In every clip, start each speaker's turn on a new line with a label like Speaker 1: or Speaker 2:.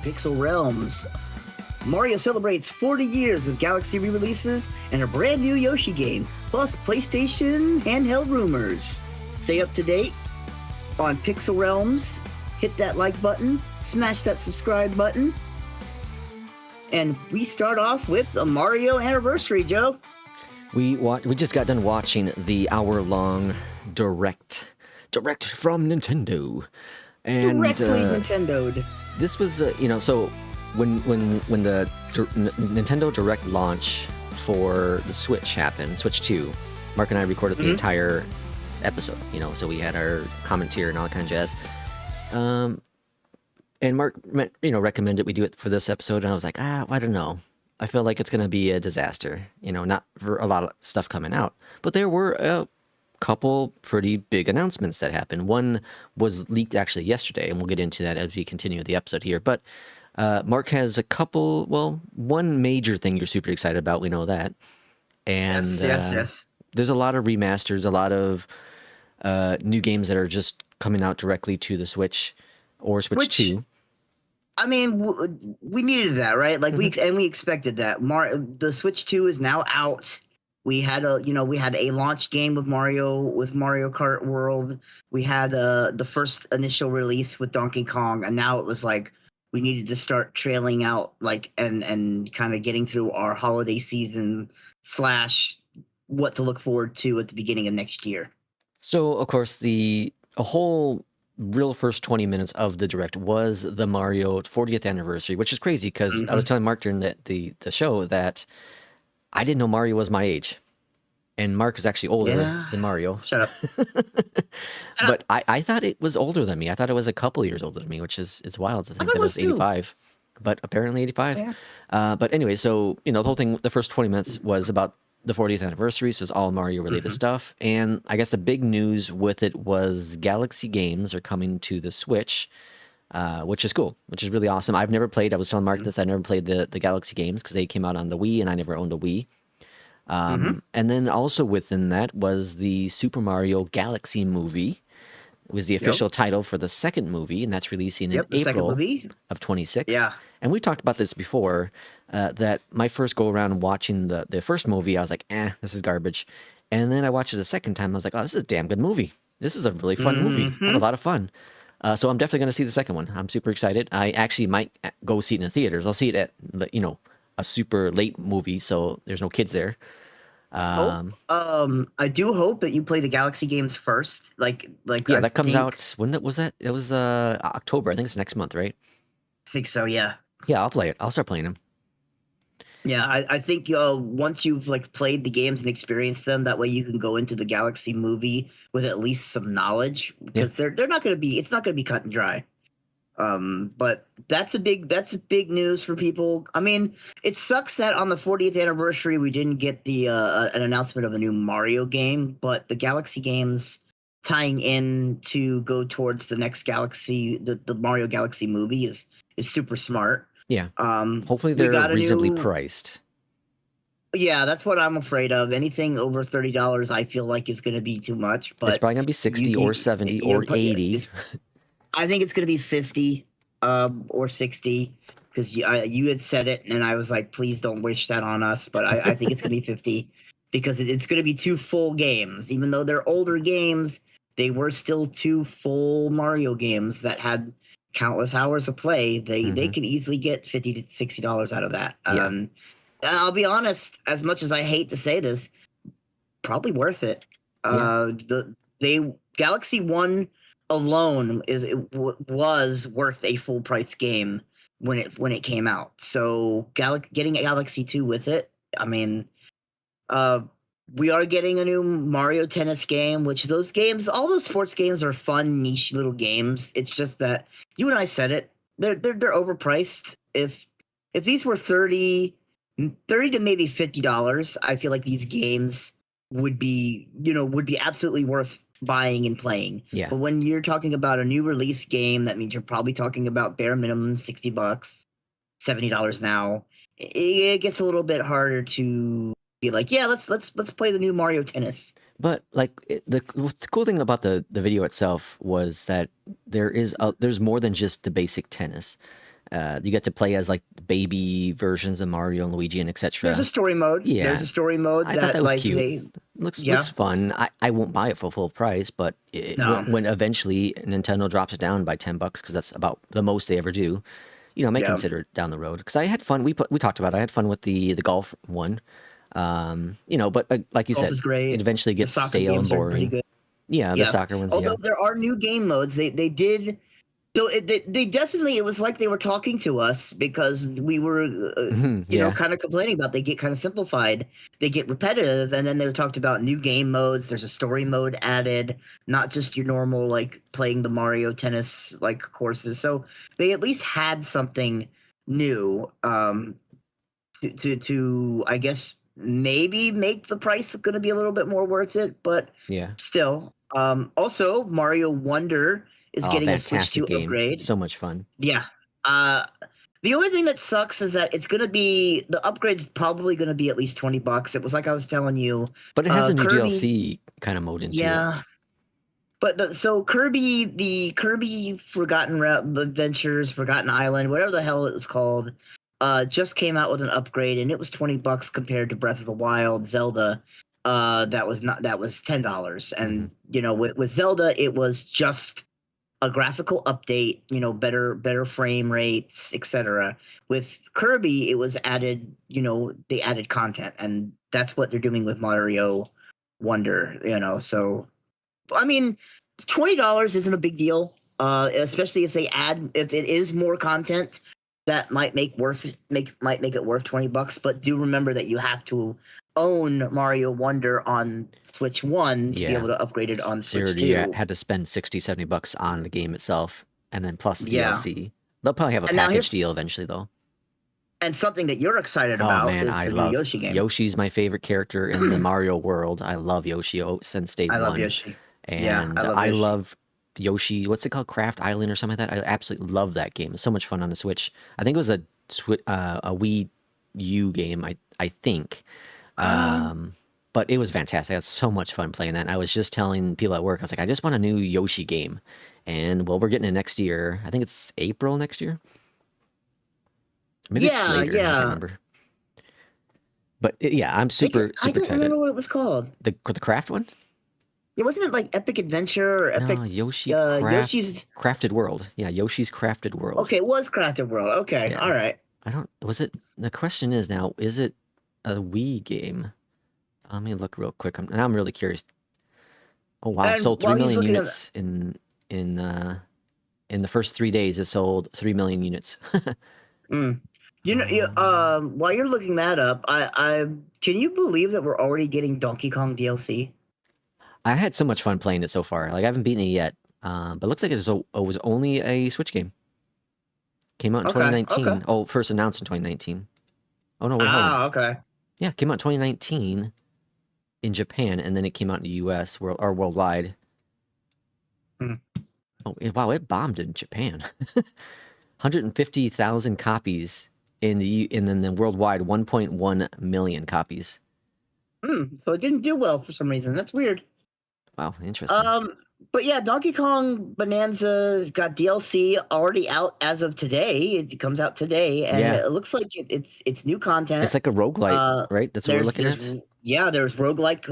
Speaker 1: Pixel Realms. Mario celebrates 40 years with Galaxy re-releases and a brand new Yoshi game, plus PlayStation handheld rumors. Stay up to date on Pixel Realms. Hit that like button, smash that subscribe button. And we start off with a Mario anniversary, Joe.
Speaker 2: We just got done watching the hour-long direct from Nintendo. And,
Speaker 1: Directly Nintendo'd.
Speaker 2: This was, so when the Nintendo Direct launch for the Switch happened, Switch 2, Mark and I recorded the entire episode, so we had our commentary and all that kind of jazz. And Mark, recommended we do it for this episode, and I was like, I don't know. I feel like it's going to be a disaster, not for a lot of stuff coming out. But there were a couple pretty big announcements that happened. One was leaked actually yesterday, and we'll get into that as we continue the episode here. But Mark has a couple, one major thing you're super excited about, we know that. And
Speaker 1: Yes.
Speaker 2: There's a lot of remasters, a lot of new games that are just coming out directly to the Switch or Switch 2.
Speaker 1: I mean, we needed that, right? Like we expected that. The Switch 2 is now out. We had a launch game with Mario Kart World. We had the first initial release with Donkey Kong, and now it was like we needed to start trailing out, like and kind of getting through our holiday season / what to look forward to at the beginning of next year.
Speaker 2: So, of course, a whole real first 20 minutes of the Direct was the Mario 40th anniversary, which is crazy because I was telling Mark during the show that I didn't know Mario was my age. And Mark is actually older than Mario.
Speaker 1: Shut up.
Speaker 2: But I thought it was older than me. I thought it was a couple years older than me, which it's wild to think that it was 85. But apparently 85. Yeah. But anyway, so, the whole thing, the first 20 minutes was about the 40th anniversary, so it's all Mario-related stuff. And I guess the big news with it was Galaxy games are coming to the Switch, which is cool, which is really awesome. I've never played, I was telling Mark this, I never played the Galaxy games because they came out on the Wii, and I never owned a Wii. And then also within that was the Super Mario Galaxy movie. It was the official title for the second movie, and that's releasing in April of 26.
Speaker 1: Yeah.
Speaker 2: And we talked about this before, that my first go around watching the first movie, I was like, this is garbage. And then I watched it the second time, I was like, oh, this is a damn good movie. This is a really fun movie. I had a lot of fun. So I'm definitely going to see the second one. I'm super excited. I actually might go see it in the theaters. I'll see it at, a super late movie, so there's no kids there.
Speaker 1: I do hope that you play the Galaxy games first.
Speaker 2: That comes out, when was that? It was October. I think it's next month, right?
Speaker 1: I think so, yeah.
Speaker 2: Yeah, I'll play it. I'll start playing them.
Speaker 1: Yeah, I think once you've played the games and experienced them, that way you can go into the Galaxy movie with at least some knowledge, because it's not going to be cut and dry. But that's a big news for people. I mean, it sucks that on the 40th anniversary we didn't get the an announcement of a new Mario game, but the Galaxy games tying in to go towards the next Galaxy, the Mario Galaxy movie is super smart.
Speaker 2: Yeah. Hopefully they're reasonably priced.
Speaker 1: Yeah, that's what I'm afraid of. Anything over $30, I feel like is going to be too much. But
Speaker 2: it's probably going to be 60 or 70 or 80.
Speaker 1: I think it's going to be 50 or 60, because you had said it, and I was like, please don't wish that on us. But I think it's going to be 50 because it's going to be 2 full games. Even though they're older games, they were still 2 full Mario games that had countless hours of play. They can easily get $50 to $60 out of that. And I'll be honest, as much as I hate to say this, probably worth it. Galaxy 1 alone was worth a full price game when it came out. So getting Galaxy 2 with it, I mean, we are getting a new Mario Tennis game, which all those sports games are fun, niche little games. It's just that you and I said it, they're overpriced. If these were $30 to maybe $50, I feel like these games would be absolutely worth buying and playing.
Speaker 2: Yeah.
Speaker 1: But when you're talking about a new release game, that means you're probably talking about bare minimum $60, $70 now. It gets a little bit harder to be like, yeah, let's play the new Mario Tennis.
Speaker 2: But the cool thing about the video itself was that there's more than just the basic tennis. You get to play as like baby versions of Mario and Luigi and etc.
Speaker 1: There's a story mode.
Speaker 2: Yeah,
Speaker 1: there's a story mode
Speaker 2: I thought that was cute. Looks fun. I won't buy it for full price, but when eventually Nintendo drops it down by $10 because that's about the most they ever do, I may consider it down the road because I had fun. We talked about it. I had fun with the golf one, but like you said, it eventually gets stale and boring. Yeah, the soccer ones.
Speaker 1: Although there are new game modes, they did. So they definitely, it was like they were talking to us because we were, kind of complaining about they get kind of simplified, they get repetitive, and then they talked about new game modes. There's a story mode added, not just your normal like playing the Mario Tennis like courses. So they at least had something new to I guess maybe make the price going to be a little bit more worth it, but still. Also, Mario Wonder is getting a Switch 2 upgrade.
Speaker 2: So much fun.
Speaker 1: Yeah. The only thing that sucks is that it's going to be, the upgrade's probably going to be at least $20. It was like I was telling you.
Speaker 2: But it has a new DLC kind of mode into it.
Speaker 1: Yeah. But so the Kirby Forgotten Adventures, Forgotten Island, whatever the hell it was called, just came out with an upgrade, and it was $20 compared to Breath of the Wild, Zelda. That was $10. And, with Zelda, it was just a graphical update, better frame rates, etc. With Kirby, it was added, they added content, and that's what they're doing with Mario Wonder, so I mean, $20 isn't a big deal, especially if it is more content that might make it worth $20. But do remember that you have to own Mario Wonder on Switch 1 to be able to upgrade it on Switch 2.
Speaker 2: You had to spend $60-$70 on the game itself, and then plus the DLC. They'll probably have a package deal eventually, though.
Speaker 1: And something that you're excited about is the new Yoshi game.
Speaker 2: Yoshi's my favorite character in the Mario world. I love Yoshi since day one.
Speaker 1: I love Yoshi.
Speaker 2: And I love Yoshi. What's it called? Craft Island or something like that? I absolutely love that game. It's so much fun on the Switch. I think it was a Wii U game, I think. But it was fantastic. I had so much fun playing that. And I was just telling people at work, I was like, I just want a new Yoshi game. And, we're getting it next year. I think it's April next year. Maybe it's later. I can't remember. But, I'm super excited. I don't remember
Speaker 1: what it was called.
Speaker 2: The Craft one?
Speaker 1: Yeah, wasn't it like Epic Adventure or Epic?
Speaker 2: No, Yoshi's Crafted World. Yeah, Yoshi's Crafted World.
Speaker 1: Okay, it was Crafted World. Okay, all right.
Speaker 2: The question is now, is it a Wii game? Let me look real quick. I'm really curious. Oh wow!
Speaker 1: And
Speaker 2: sold 3 million units in the first 3 days. It sold 3 million units.
Speaker 1: While you're looking that up, I can you believe that we're already getting Donkey Kong DLC?
Speaker 2: I had so much fun playing it so far. Like I haven't beaten it yet, but it looks like it was only a Switch game. Came out in 2019. Okay. Oh, first announced in 2019. Oh no! Wait, hold on.
Speaker 1: Okay.
Speaker 2: Yeah, it came out in 2019 in Japan, and then it came out in the U.S. or worldwide. Oh wow! It bombed in Japan. 150,000 copies and then worldwide 1.1 million copies.
Speaker 1: So it didn't do well for some reason. That's weird.
Speaker 2: Wow, interesting.
Speaker 1: But yeah, Donkey Kong Bananza got DLC already out as of today. It comes out today, and it looks like it's new content.
Speaker 2: It's like a roguelike, right? That's what we're looking at.
Speaker 1: Yeah, there's roguelike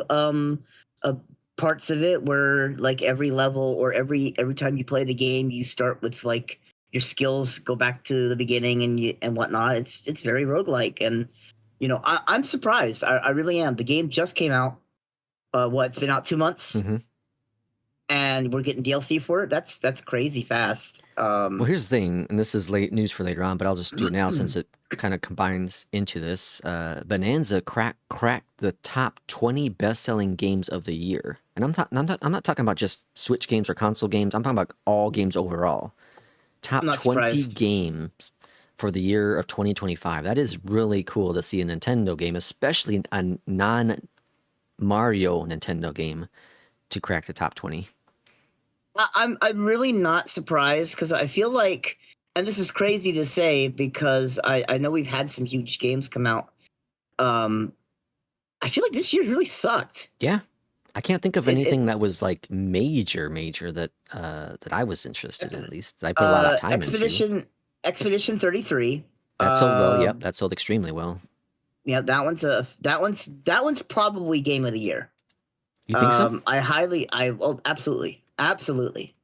Speaker 1: parts of it where like every level or every time you play the game, you start with like your skills go back to the beginning and whatnot. It's very roguelike, and I'm surprised. I really am. The game just came out. It's been out 2 months.
Speaker 2: Mm-hmm.
Speaker 1: And we're getting DLC for it. That's crazy fast.
Speaker 2: Well, here's the thing, and this is late news for later on, but I'll just do it now since it kind of combines into this. Bonanza cracked the top 20 best-selling games of the year, and I'm not talking about just Switch games or console games. I'm talking about all games overall. Top 20
Speaker 1: surprised.
Speaker 2: Games for the year of 2025. That is really cool to see a Nintendo game, especially a non-Mario Nintendo game, to crack the top 20.
Speaker 1: I'm really not surprised because I feel like, and this is crazy to say because I know we've had some huge games come out. I feel like this year really sucked.
Speaker 2: Yeah, I can't think of anything that was like major that I was interested in. At least that I put a lot of time into.
Speaker 1: Expedition 33.
Speaker 2: That sold well. Yep, that sold extremely well.
Speaker 1: Yeah, that one's probably game of the year.
Speaker 2: You think so?
Speaker 1: Absolutely.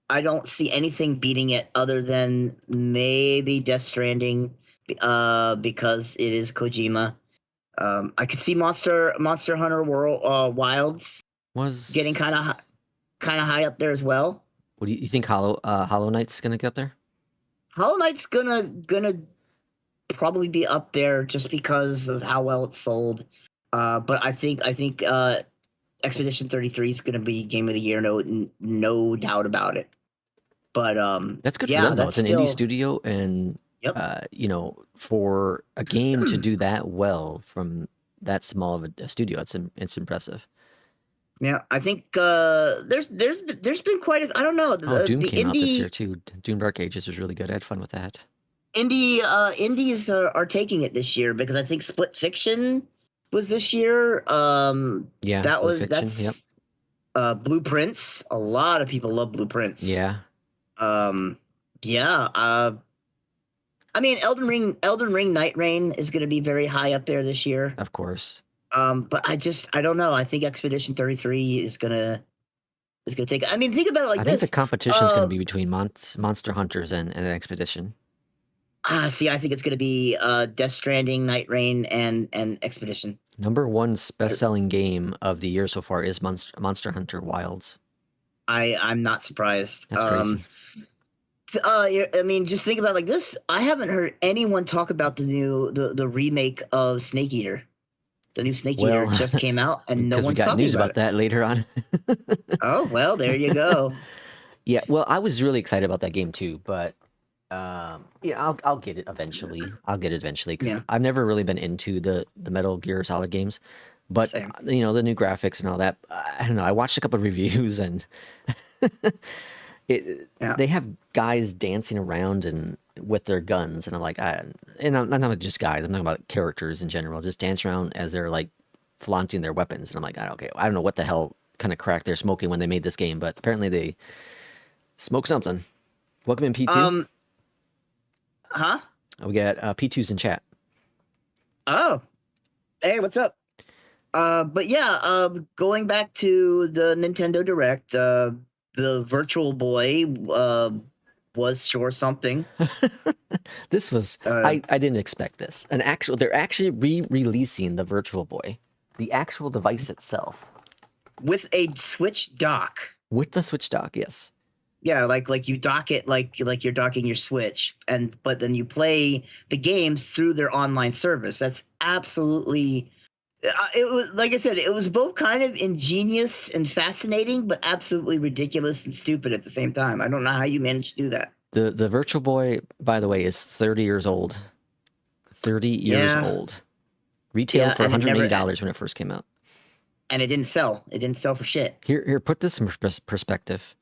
Speaker 1: I don't see anything beating it other than maybe Death Stranding, because it is Kojima. I could see Monster Hunter World Wilds getting kind of high up there as well.
Speaker 2: What do you think? Hollow Knight's gonna get up there?
Speaker 1: Hollow Knight's gonna probably be up there just because of how well it's sold. But I think Expedition 33 is gonna be game of the year, no doubt about it. But
Speaker 2: that's good for them though. It's an indie studio, and you know, for a game to do that well from that small of a studio, it's impressive.
Speaker 1: Yeah, I think there's been quite a, I don't know.
Speaker 2: Doom came out this year too. Doom Dark Ages was really good. I had fun with that.
Speaker 1: Indies are taking it this year because I think Split Fiction was this year.
Speaker 2: Yeah,
Speaker 1: that's Blueprints. A lot of people love Blueprints.
Speaker 2: Yeah.
Speaker 1: Yeah. I mean, Elden Ring Night Rain is going to be very high up there this year.
Speaker 2: Of course.
Speaker 1: But I don't know. I think Expedition 33 is gonna take. I mean, think about it like this.
Speaker 2: I think the competition is going to be between Monster Hunters and Expedition.
Speaker 1: See, I think it's going to be Death Stranding, Night Rain, and Expedition.
Speaker 2: Number one best-selling game of the year so far is Monster Hunter Wilds.
Speaker 1: I'm not surprised.
Speaker 2: That's crazy.
Speaker 1: I mean, just think about it like this. I haven't heard anyone talk about the remake of Snake Eater. The new Snake Eater just came out, and no one's talking about it.
Speaker 2: Because we got news about that later on.
Speaker 1: Oh, well, there you go.
Speaker 2: Yeah, well, I was really excited about that game too, but yeah, I'll get it eventually. Yeah. I've never really been into the Metal Gear Solid games, but you know, the new graphics and all that. I don't know. I watched a couple of reviews, and they have guys dancing around and with their guns, and I'm like, and I'm not just guys. I'm talking about characters in general, just dance around as they're like flaunting their weapons, and I'm like, okay, I don't know what the hell kind of crack they're smoking when they made this game, but apparently they smoked something. Welcome in, P2.
Speaker 1: Huh?
Speaker 2: We got P2's in chat.
Speaker 1: Oh, hey, what's up? But yeah, going back to the Nintendo Direct, the Virtual Boy was sure something.
Speaker 2: This was I didn't expect this. They're actually re-releasing the Virtual Boy, the actual device itself,
Speaker 1: with a Switch dock.
Speaker 2: With the Switch dock, yes.
Speaker 1: Yeah, like you dock it like you're docking your Switch, but then you play the games through their online service. That's absolutely. It was, like I said, it was both kind of ingenious and fascinating, but absolutely ridiculous and stupid at the same time. I don't know how you managed to do that.
Speaker 2: The Virtual Boy, by the way, is 30 years old. 30 years old. Retailed for $180 when it first came out.
Speaker 1: And it didn't sell. It didn't sell for shit.
Speaker 2: Here, put this in perspective.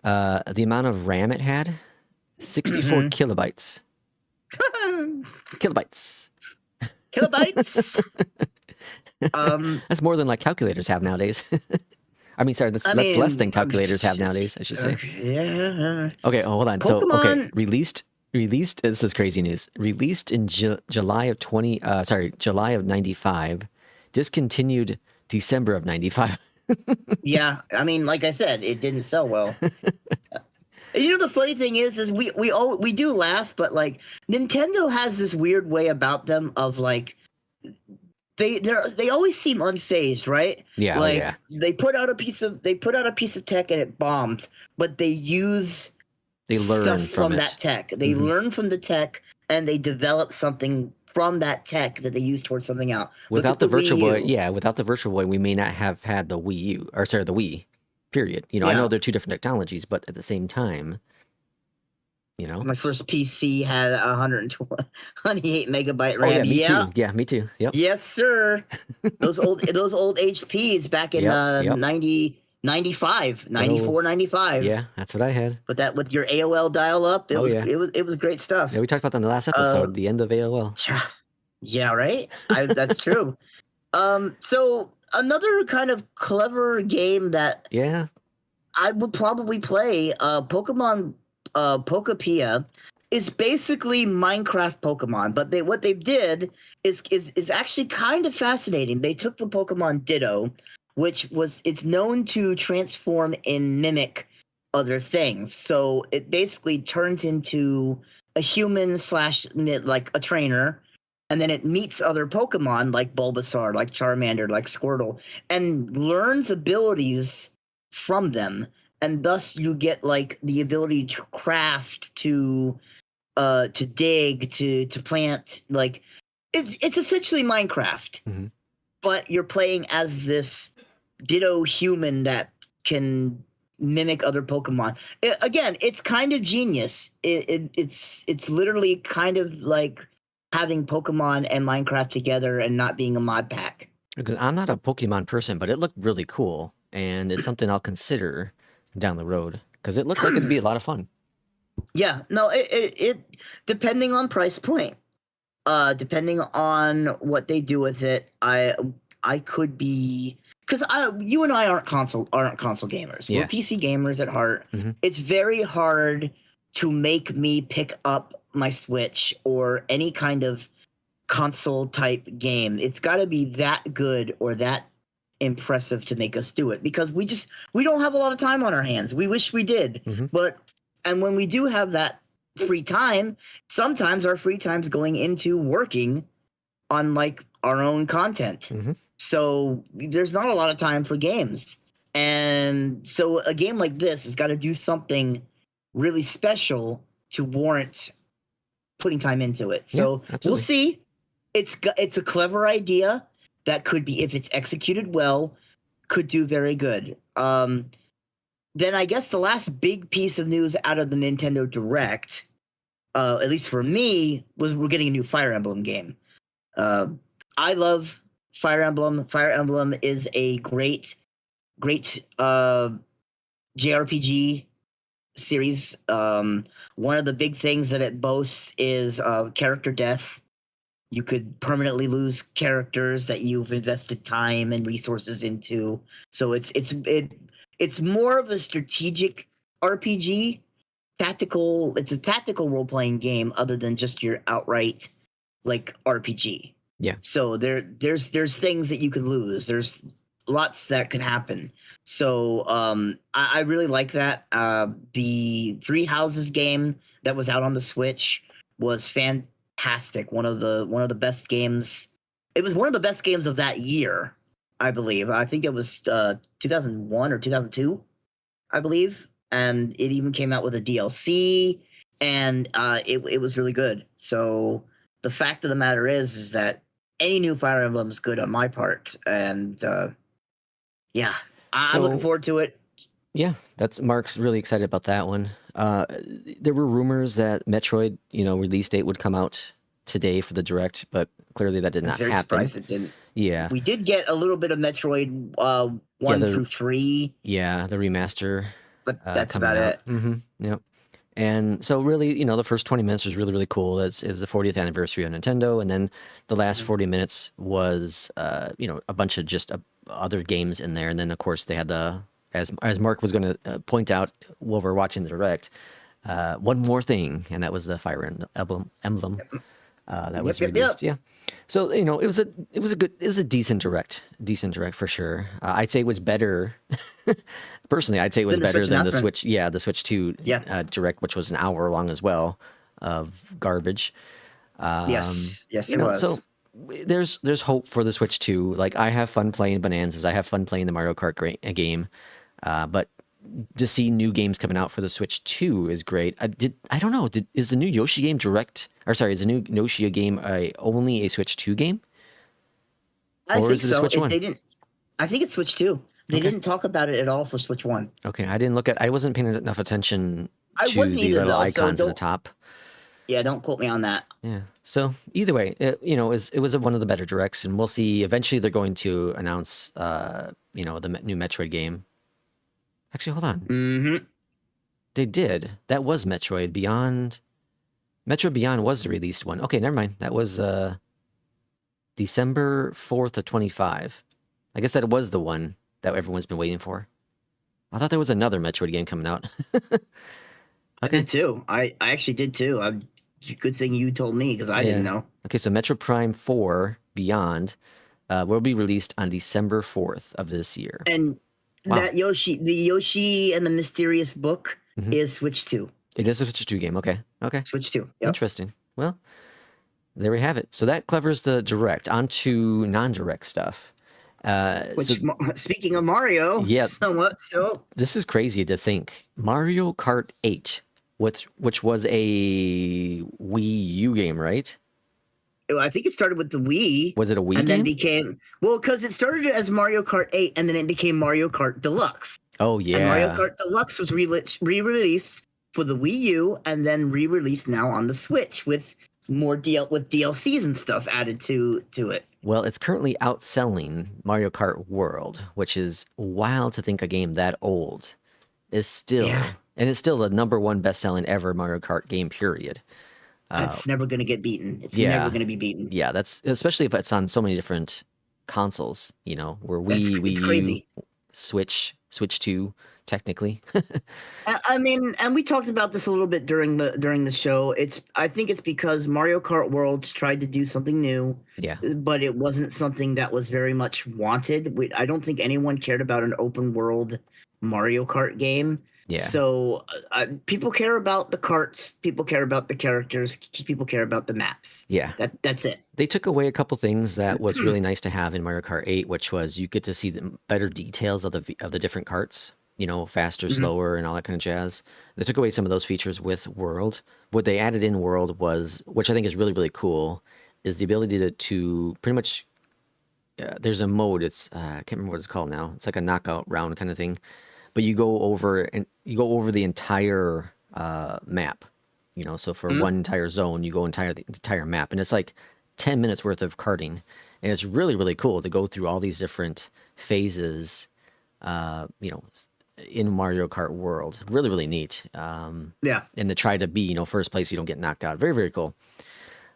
Speaker 2: The amount of RAM it had, 64 kilobytes. Kilobytes. That's more than like calculators have nowadays. I mean, sorry, that's less than calculators have nowadays, I should say.
Speaker 1: Yeah.
Speaker 2: Okay, hold on.
Speaker 1: Pokemon...
Speaker 2: released. This is crazy news. Released in July of 95. Discontinued December of 95.
Speaker 1: Yeah, I mean, like I said, it didn't sell well. You know, the funny thing is we do laugh, but like Nintendo has this weird way about them of like they always seem unfazed, right?
Speaker 2: Yeah,
Speaker 1: like they put out a piece of tech and it bombs, but they learn stuff from that tech. They learn from the tech and they develop something from that tech that they use towards something else.
Speaker 2: Without the Virtual Boy, we may not have had the Wii, period. You know, I know they're two different technologies, but at the same time, you know.
Speaker 1: My first PC had 128 megabyte RAM.
Speaker 2: Oh, yeah, me too. Yeah, me too. Yep.
Speaker 1: Yes, sir. Those old HPs back in 95, 94, 95.
Speaker 2: Yeah, that's what I had.
Speaker 1: But that with your AOL dial-up, it was great stuff.
Speaker 2: Yeah, we talked about that in the last episode, the end of AOL.
Speaker 1: Yeah, right? That's true. So another kind of clever game that I would probably play, Pokemon Pokepia is basically Minecraft Pokemon, but what they did is actually kind of fascinating. They took the Pokemon Ditto, which it's known to transform and mimic other things. So it basically turns into a human slash like a trainer, and then it meets other Pokemon like Bulbasaur, like Charmander, like Squirtle, and learns abilities from them. And thus you get like the ability to craft, to dig, to plant. Like it's essentially Minecraft,
Speaker 2: Mm-hmm.
Speaker 1: but you're playing as this Ditto human that can mimic other Pokemon. Again, it's kind of genius. It's literally kind of like having Pokemon and Minecraft together and not being a mod pack.
Speaker 2: Because I'm not a Pokemon person, but it looked really cool, and it's something I'll consider down the road because it looked like it'd be a lot of fun.
Speaker 1: Yeah, no, it depending on price point, depending on what they do with it, I could be, because you and I aren't console gamers.
Speaker 2: Yeah.
Speaker 1: We're PC gamers at heart.
Speaker 2: Mm-hmm.
Speaker 1: It's very hard to make me pick up my Switch or any kind of console type game. It's got to be that good or that impressive to make us do it, because we don't have a lot of time on our hands. We wish we did.
Speaker 2: Mm-hmm.
Speaker 1: And when we do have that free time, sometimes our free time's going into working on like our own content.
Speaker 2: Mm-hmm.
Speaker 1: So there's not a lot of time for games. And so a game like this has got to do something really special to warrant putting time into it. So we'll see. It's a clever idea that could be, if it's executed well, could do very good. Then I guess the last big piece of news out of the Nintendo Direct, at least for me, was we're getting a new Fire Emblem game. I love Fire Emblem. Fire Emblem is a great JRPG series. One of the big things that it boasts is character death. You could permanently lose characters that you've invested time and resources into. So it's more of a strategic RPG, tactical. It's a tactical role-playing game other than just your outright like RPG.
Speaker 2: Yeah.
Speaker 1: So there's things that you could lose. There's lots that could happen. So I really like that. The Three Houses game that was out on the Switch was fantastic. One of the best games. It was one of the best games of that year, I believe. I think it was 2001 or 2002, I believe. And it even came out with a DLC, and it was really good. So the fact of the matter is that any new Fire Emblem is good on my part. And yeah, I'm looking forward to it.
Speaker 2: Yeah, Mark's really excited about that one. There were rumors that Metroid, release date would come out today for the Direct, but clearly that did not happen.
Speaker 1: Surprised it didn't.
Speaker 2: Yeah,
Speaker 1: we did get a little bit of Metroid 1 through 3.
Speaker 2: Yeah, the remaster.
Speaker 1: But that's about it.
Speaker 2: Mm-hmm. Yep. And so really, the first 20 minutes was really, really cool. It was the 40th anniversary of Nintendo, and then the last 40 minutes was, a bunch of just other games in there. And then, of course, they had as Mark was going to point out while we're watching the Direct, one more thing, and that was the Fire Emblem that was released. Yeah. So it was a decent Direct for sure. I'd say it was better. Personally, I'd say it was better than the Switch. Yeah, the Switch 2 Direct, which was an hour long as well, of garbage.
Speaker 1: Yes, it was.
Speaker 2: So there's hope for the Switch 2. Like, I have fun playing Bonanzas. I have fun playing the Mario Kart game. But to see new games coming out for the Switch 2 is great. I don't know. Is the new Yoshi game is the new Yoshi game only a Switch 2 game?
Speaker 1: I think so. Switch 1? They didn't. I think it's Switch 2. They didn't talk about it at all for Switch 1. Okay,
Speaker 2: I wasn't paying enough attention to the little icons at the top.
Speaker 1: Yeah, don't quote me on that.
Speaker 2: Yeah. So either way, it was one of the better Directs, and we'll see. Eventually, they're going to announce, the new Metroid game. Actually, hold on.
Speaker 1: Mm-hmm.
Speaker 2: They did. That was Metroid Beyond. Metroid Beyond was the released one. Okay, never mind. That was December 4th of 25. I guess that was the one that everyone's been waiting for. I thought there was another Metroid game coming out.
Speaker 1: I did too. I actually did too. Good thing you told me because I didn't know.
Speaker 2: Okay, so Metro Prime 4 Beyond will be released on December 4th of this year.
Speaker 1: And that the Yoshi and the Mysterious Book is Switch 2.
Speaker 2: It is a Switch 2 game. Okay.
Speaker 1: Switch 2. Yep.
Speaker 2: Interesting. Well, there we have it. So that covers the direct. On to non-direct stuff.
Speaker 1: Speaking of Mario, somewhat so.
Speaker 2: This is crazy to think. Mario Kart 8, which was a Wii U game, right?
Speaker 1: I think it started with the Wii.
Speaker 2: Was it a Wii game?
Speaker 1: And then became... Well, because it started as Mario Kart 8, and then it became Mario Kart Deluxe.
Speaker 2: Oh, yeah.
Speaker 1: And Mario Kart Deluxe was re-released for the Wii U, and then re-released now on the Switch with more DLCs and stuff added to it.
Speaker 2: Well, it's currently outselling Mario Kart World, which is wild to think a game that old is still... Yeah. And it's still the #1 best-selling ever Mario Kart game, period.
Speaker 1: It's never going to get beaten. It's never going to be beaten.
Speaker 2: Yeah, that's especially if it's on so many different consoles, where
Speaker 1: it's crazy.
Speaker 2: Switch 2, technically.
Speaker 1: I mean, and we talked about this a little bit during the show. I think it's because Mario Kart World tried to do something new.
Speaker 2: Yeah.
Speaker 1: But it wasn't something that was very much wanted. I don't think anyone cared about an open world Mario Kart game.
Speaker 2: Yeah.
Speaker 1: So people care about the carts, people care about the characters, people care about the maps.
Speaker 2: Yeah.
Speaker 1: That's it.
Speaker 2: They took away a couple things that was really nice to have in Mario Kart 8, which was you get to see the better details of the different carts, faster, slower, and all that kind of jazz. They took away some of those features with World. What they added in World was, which I think is really, really cool, is the ability to pretty much, there's a mode, I can't remember what it's called now. It's like a knockout round kind of thing. But you go over the entire map, So for one entire zone, you go the entire map, and it's like 10 minutes worth of karting, and it's really, really cool to go through all these different phases, in Mario Kart World. Really, really neat. And to try to be, first place, you don't get knocked out. Very, very cool.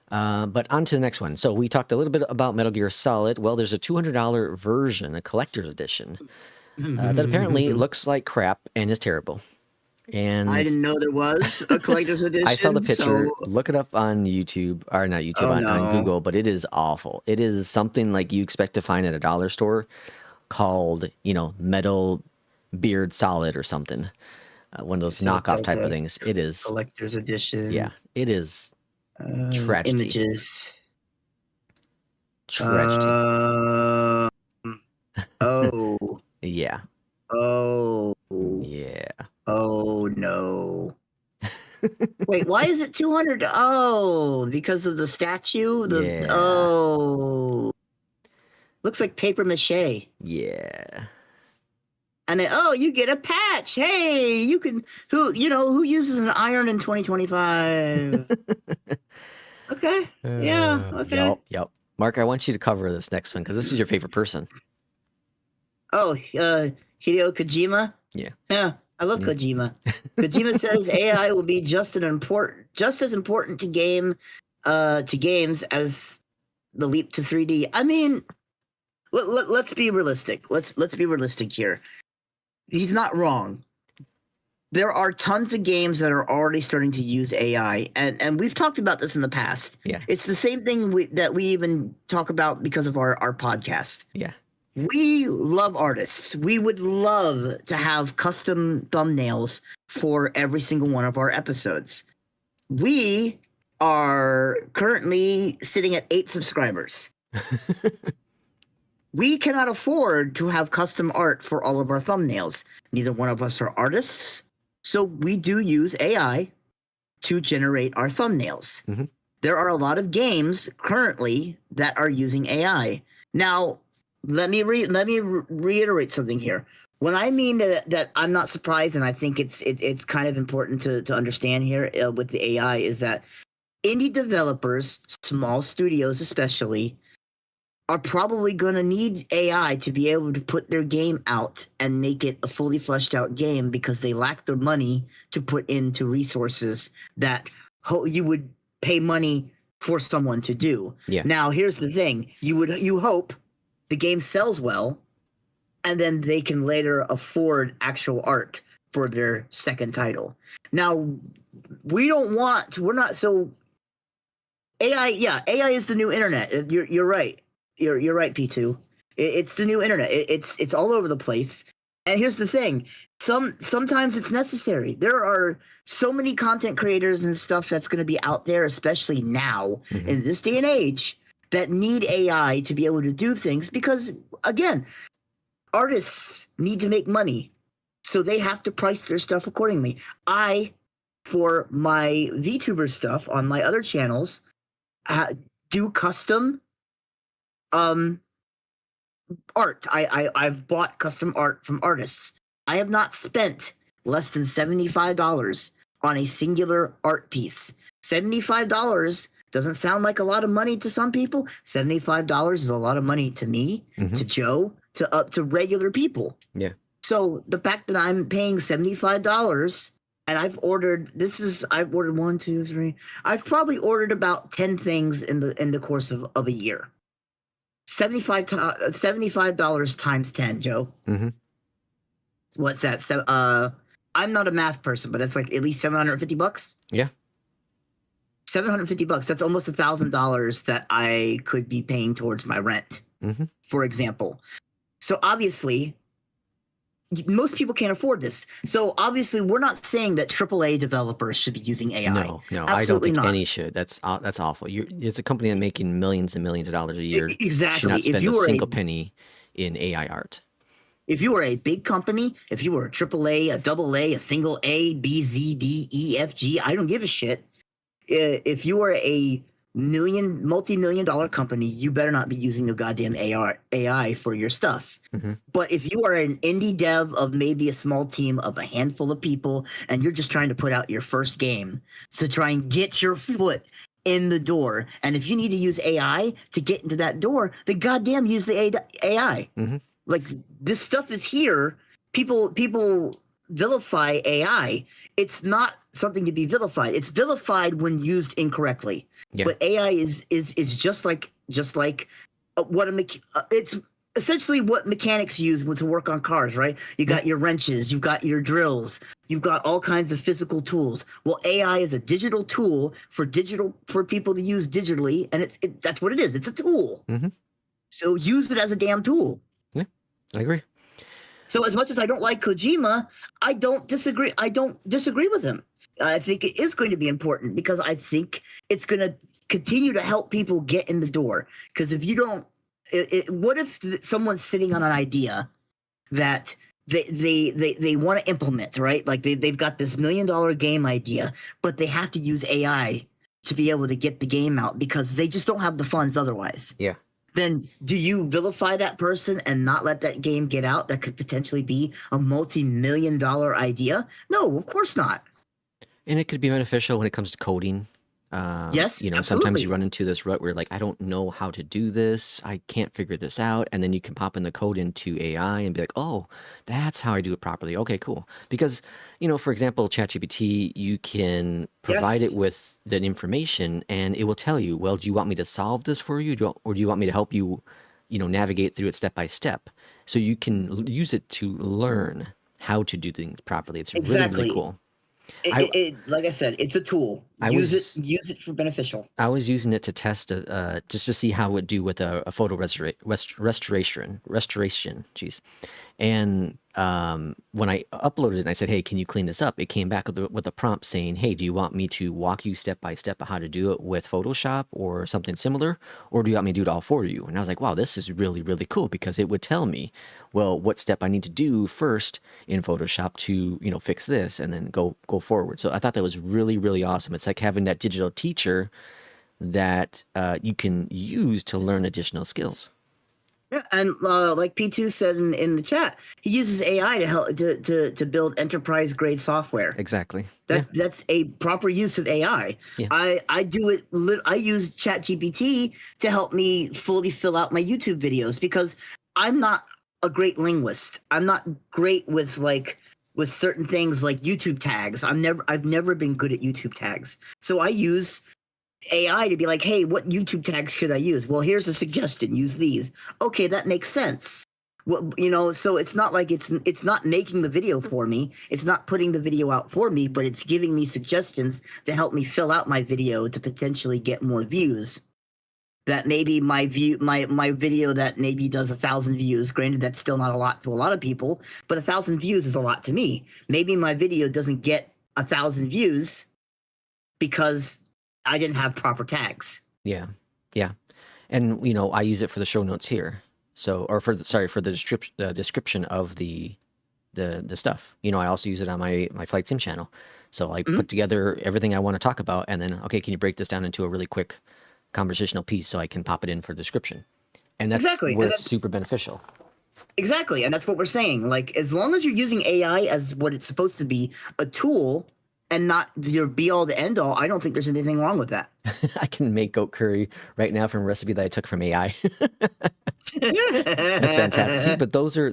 Speaker 2: But on to the next one. So we talked a little bit about Metal Gear Solid. Well, there's a $200 version, a collector's edition. That apparently looks like crap and is terrible. And
Speaker 1: I didn't know there was a collector's edition.
Speaker 2: I saw the picture. Look it up on YouTube, or not YouTube, on Google, but it is awful. It is something like you expect to find at a dollar store called, Metal Beard Solid or something. One of those knockoff type of things. It is.
Speaker 1: Collector's edition.
Speaker 2: Yeah, it is tragedy.
Speaker 1: Images.
Speaker 2: Tragedy.
Speaker 1: Oh.
Speaker 2: Yeah.
Speaker 1: Oh.
Speaker 2: Yeah.
Speaker 1: Oh no. Wait, why is it 200? Oh, because of the statue? Oh. Looks like paper mache.
Speaker 2: Yeah.
Speaker 1: And then, you get a patch. Hey, you can who uses an iron in 2025? Okay. Yeah, okay.
Speaker 2: Yep. Mark, I want you to cover this next one because this is your favorite person.
Speaker 1: Oh, Hideo Kojima?
Speaker 2: Yeah.
Speaker 1: Yeah, I love Kojima. Kojima says AI will be just as important to games as the leap to 3D. I mean, let's be realistic. Let's be realistic here. He's not wrong. There are tons of games that are already starting to use AI, and we've talked about this in the past.
Speaker 2: Yeah.
Speaker 1: It's the same thing that we even talk about because of our podcast.
Speaker 2: Yeah.
Speaker 1: We love artists. We would love to have custom thumbnails for every single one of our episodes. We are currently sitting at 8 subscribers. We cannot afford to have custom art for all of our thumbnails. Neither one of us are artists, so we do use AI to generate our thumbnails. Mm-hmm. There are a lot of games currently that are using AI. Now, let me reiterate something here. When I mean that I'm not surprised, and I think it's kind of important to understand here with the AI, is that indie developers, small studios especially, are probably going to need AI to be able to put their game out and make it a fully fleshed out game because they lack the money to put into resources that you would pay money for someone to do.
Speaker 2: Yeah.
Speaker 1: Now, here's the thing. You hope the game sells well, and then they can later afford actual art for their second title. Now, we're not so AI. Yeah, AI is the new internet. You're right. You're right, P2. It's the new internet. It's all over the place. And here's the thing: sometimes it's necessary. There are so many content creators and stuff that's going to be out there, especially now in this day and age, that need AI to be able to do things because, again, artists need to make money, so they have to price their stuff accordingly. For my VTuber stuff on my other channels, do custom art. I've bought custom art from artists. I have not spent less than $75 on a singular art piece. $75 doesn't sound like a lot of money to some people. $75 is a lot of money to me, to Joe, to regular people.
Speaker 2: Yeah.
Speaker 1: So the fact that I'm paying $75 and I've ordered one, two, three. I've probably ordered about 10 things in the course of a year. $75 times 10, Joe. What's that? So I'm not a math person, but that's like at least $750.
Speaker 2: Yeah.
Speaker 1: $750. That's almost $1,000 that I could be paying towards my rent, for example. So obviously, most people can't afford this. So obviously, we're not saying that AAA developers should be using AI.
Speaker 2: No, I don't think any should. That's awful. It's a company that's making millions and millions of dollars a year.
Speaker 1: Exactly.
Speaker 2: Should not spend a single penny in AI art.
Speaker 1: If you were a big company, if you were a AAA, a AA, a single A, B, Z, D, E, F, G, I don't give a shit. If you are a multi-million dollar company, you better not be using a goddamn AI for your stuff. But if you are an indie dev of maybe a small team of a handful of people and you're just trying to put out your first game to try and get your foot in the door, and if you need to use AI to get into that door, then goddamn use the AI. Like, this stuff is here. People vilify AI. It's not something to be vilified. It's vilified when used incorrectly. Yeah. But AI is just like what it's essentially what mechanics use to work on cars, right? You got your wrenches, you've got your drills, you've got all kinds of physical tools. Well, AI is a digital tool for people to use digitally, and that's what it is. It's a tool. So use it as a damn tool.
Speaker 2: Yeah, I agree.
Speaker 1: So as much as I don't like Kojima, I don't disagree with him. I think it is going to be important because I think it's going to continue to help people get in the door. Because if you don't, what if someone's sitting on an idea that they want to implement, right? Like they've got this $1 million game idea, but they have to use AI to be able to get the game out because they just don't have the funds otherwise.
Speaker 2: Yeah.
Speaker 1: Then do you vilify that person and not let that game get out that could potentially be a multi-million dollar idea? No, of course not.
Speaker 2: And it could be beneficial when it comes to coding.
Speaker 1: Yes,
Speaker 2: absolutely. Sometimes you run into this rut where you're like, I don't know how to do this. I can't figure this out. And then you can pop in the code into AI and be like, oh, that's how I do it properly. Okay, cool. Because, for example, ChatGPT, you can provide it with that information and it will tell you, well, do you want me to solve this for you? Or do you want me to help you, navigate through it step by step? So you can use it to learn how to do things properly. It's really, really cool.
Speaker 1: Like I said, it's a tool. Use it for beneficial.
Speaker 2: I was using it to test just to see how it would do with a photo restoration. Jeez. And when I uploaded it and I said, hey, can you clean this up? It came back with a prompt saying, hey, do you want me to walk you step by step on how to do it with Photoshop or something similar? Or do you want me to do it all for you? And I was like, wow, this is really, really cool because it would tell me, well, what step I need to do first in Photoshop to, fix this and then go forward. So I thought that was really, really awesome. It's like having that digital teacher that you can use to learn additional skills.
Speaker 1: Yeah, and like P2 said in the chat, he uses AI to help to build enterprise grade software.
Speaker 2: Exactly.
Speaker 1: That's a proper use of AI. Yeah. I do it. I use ChatGPT to help me fully fill out my YouTube videos because I'm not a great linguist. I'm not great with certain things like YouTube tags. I've never been good at YouTube tags. So I use AI to be like, hey, what YouTube tags should I use? Well, here's a suggestion. Use these. Okay, that makes sense. Well, so it's not like it's not making the video for me. It's not putting the video out for me, but it's giving me suggestions to help me fill out my video to potentially get more views. That maybe my video that maybe does 1,000 views. Granted, that's still not a lot to a lot of people, but 1,000 views is a lot to me. Maybe my video doesn't get 1,000 views because I didn't have proper tags.
Speaker 2: Yeah, yeah, and I use it for the show notes here. So, or for the description of the stuff. I also use it on my Flight Sim channel. So I put together everything I want to talk about, and then okay, can you break this down into a really quick conversational piece so I can pop it in for description? And that's where it's super beneficial.
Speaker 1: Exactly, and that's what we're saying. Like, as long as you're using AI as what it's supposed to be, a tool, and not your be-all to end-all, I don't think there's anything wrong with that.
Speaker 2: I can make goat curry right now from a recipe that I took from AI. That's fantastic. See, but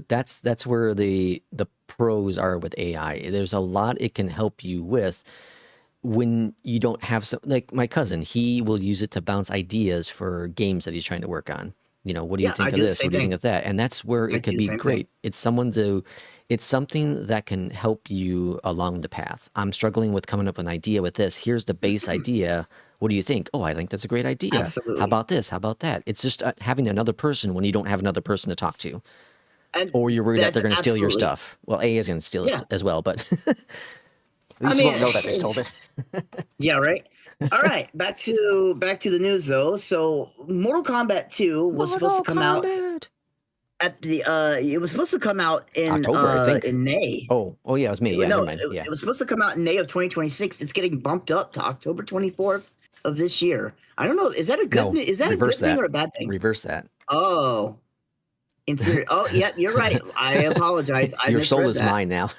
Speaker 2: that's where the pros are with AI. There's a lot it can help you with when you don't have some, like my cousin, he will use it to bounce ideas for games that he's trying to work on. What do you think of this? What do you think of that? And that's where it could be great. It's something that can help you along the path. I'm struggling with coming up with an idea with this. Here's the base idea. What do you think? Oh, I think that's a great idea.
Speaker 1: Absolutely.
Speaker 2: How about this? How about that? It's just having another person when you don't have another person to talk to. Or you're worried that they're going to steal your stuff. Well, A is going to steal it as well, but at least you won't know that they stole it.
Speaker 1: Yeah, right. All right, back to the news though. So, Mortal Kombat 2 was supposed to come out at the it was supposed to come out in
Speaker 2: October, I think.
Speaker 1: In May.
Speaker 2: Oh yeah, it was May. Yeah,
Speaker 1: no,
Speaker 2: it
Speaker 1: was supposed to come out in May of 2026. It's getting bumped up to October 24th of this year. I don't know. Is that a good? Is that a good thing or a bad thing?
Speaker 2: Reverse that.
Speaker 1: Oh, inferior. Oh, yeah, you're right. I apologize.
Speaker 2: Your soul is mine now.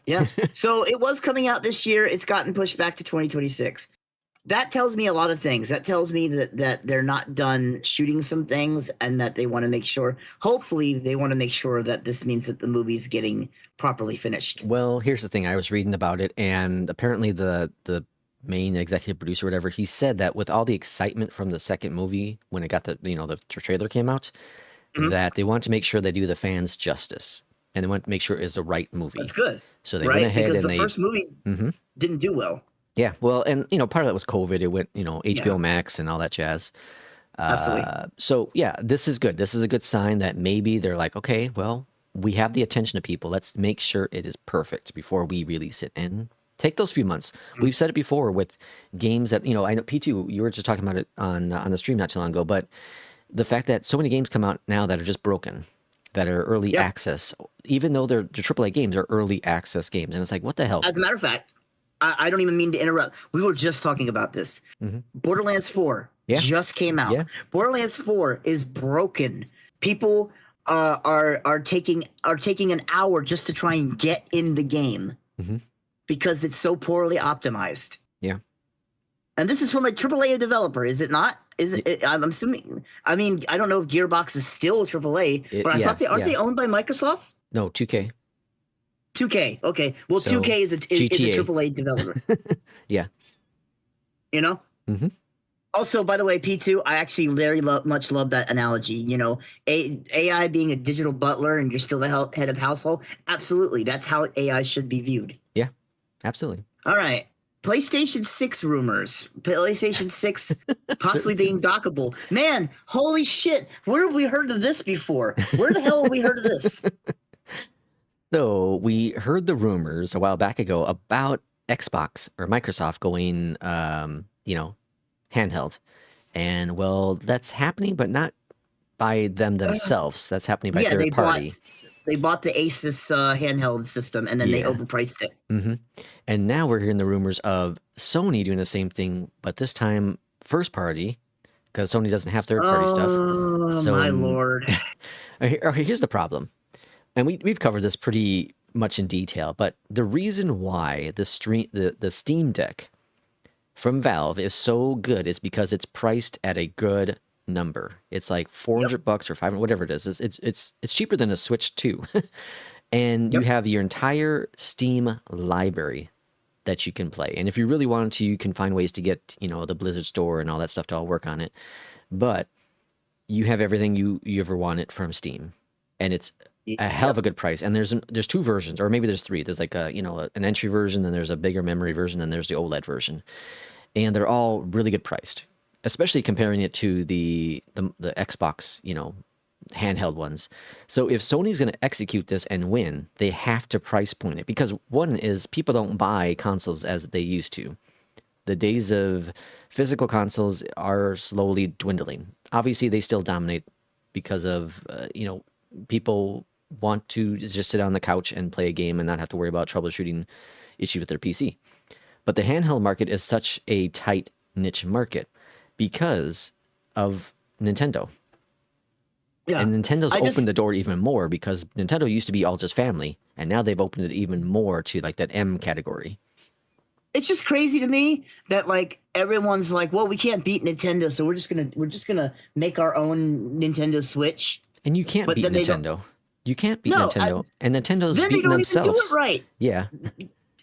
Speaker 1: Yeah. So it was coming out this year. It's gotten pushed back to 2026. That tells me a lot of things. That tells me that they're not done shooting some things, and that they want to make sure, hopefully they want to make sure that this means that the movie's getting properly finished.
Speaker 2: Well, here's the thing. I was reading about it, and apparently the main executive producer, or whatever, he said that with all the excitement from the second movie, when it got the trailer came out, that they want to make sure they do the fans justice. And they want to make sure it's the right movie.
Speaker 1: That's good.
Speaker 2: So they went ahead
Speaker 1: because
Speaker 2: and
Speaker 1: the first movie didn't do well.
Speaker 2: Yeah, well, and part of that was COVID. It went, HBO Max and all that jazz.
Speaker 1: Absolutely.
Speaker 2: So yeah, this is good. This is a good sign that maybe they're like, okay, well, we have the attention of people. Let's make sure it is perfect before we release it, and take those few months. We've said it before with games that I know P2. You were just talking about it on the stream not too long ago, but the fact that so many games come out now that are just broken, that are early access, even though they're AAA games, are early access games, and it's like, what the hell?
Speaker 1: As a matter of fact, I don't even mean to interrupt. We were just talking about this. Borderlands 4 just came out. Borderlands 4 is broken. People are taking an hour just to try and get in the game because it's so poorly optimized.
Speaker 2: Yeah.
Speaker 1: And this is from a AAA developer, is it not? Is it? I'm assuming. I mean, I don't know if Gearbox is still AAA, but I thought aren't they owned by Microsoft?
Speaker 2: No, 2K.
Speaker 1: 2K. Okay. Well, so, 2K is a AAA developer.
Speaker 2: Yeah.
Speaker 1: Also, by the way, P2, I actually very much love that analogy. AI being a digital butler and you're still the head of household. Absolutely. That's how AI should be viewed.
Speaker 2: Yeah, absolutely.
Speaker 1: All right. PlayStation 6 rumors. PlayStation 6 possibly being dockable. Man, holy shit. Where have we heard of this before? Where the hell have we heard of this?
Speaker 2: So we heard the rumors a while back ago about Xbox or Microsoft going, handheld. And well, that's happening, but not by them themselves. That's happening by third party.
Speaker 1: They bought the Asus handheld system, and then they overpriced it.
Speaker 2: And now we're hearing the rumors of Sony doing the same thing, but this time first party, because Sony doesn't have third party stuff.
Speaker 1: Oh, my Lord.
Speaker 2: Here's the problem. And we've covered this pretty much in detail, but the reason why the Steam Deck from Valve is so good is because it's priced at a good number. It's like $400 or $500, whatever it is. It's cheaper than a Switch 2. And you have your entire Steam library that you can play. And if you really wanted to, you can find ways to get, the Blizzard store and all that stuff to all work on it. But you have everything you ever wanted from Steam. and it's a hell of a good price. And there's two versions, or maybe there's three. There's like a, an entry version, then there's a bigger memory version, and there's the OLED version, and they're all really good priced, especially comparing it to the Xbox, handheld ones. So if Sony's going to execute this and win, they have to price point it, because one is people don't buy consoles as they used to. The days of physical consoles are slowly dwindling. Obviously, they still dominate because of, people want to just sit on the couch and play a game and not have to worry about troubleshooting issue with their PC. But the handheld market is such a tight niche market because of Nintendo. Yeah. And Nintendo's opened the door even more, because Nintendo used to be all just family, and now they've opened it even more to like that M category.
Speaker 1: It's just crazy to me that like everyone's like, well, we can't beat Nintendo, so we're just gonna make our own Nintendo Switch.
Speaker 2: And you can't beat Nintendo. You can't beat Nintendo. And Nintendo's beating themselves.
Speaker 1: Then they don't even do it right.
Speaker 2: Yeah.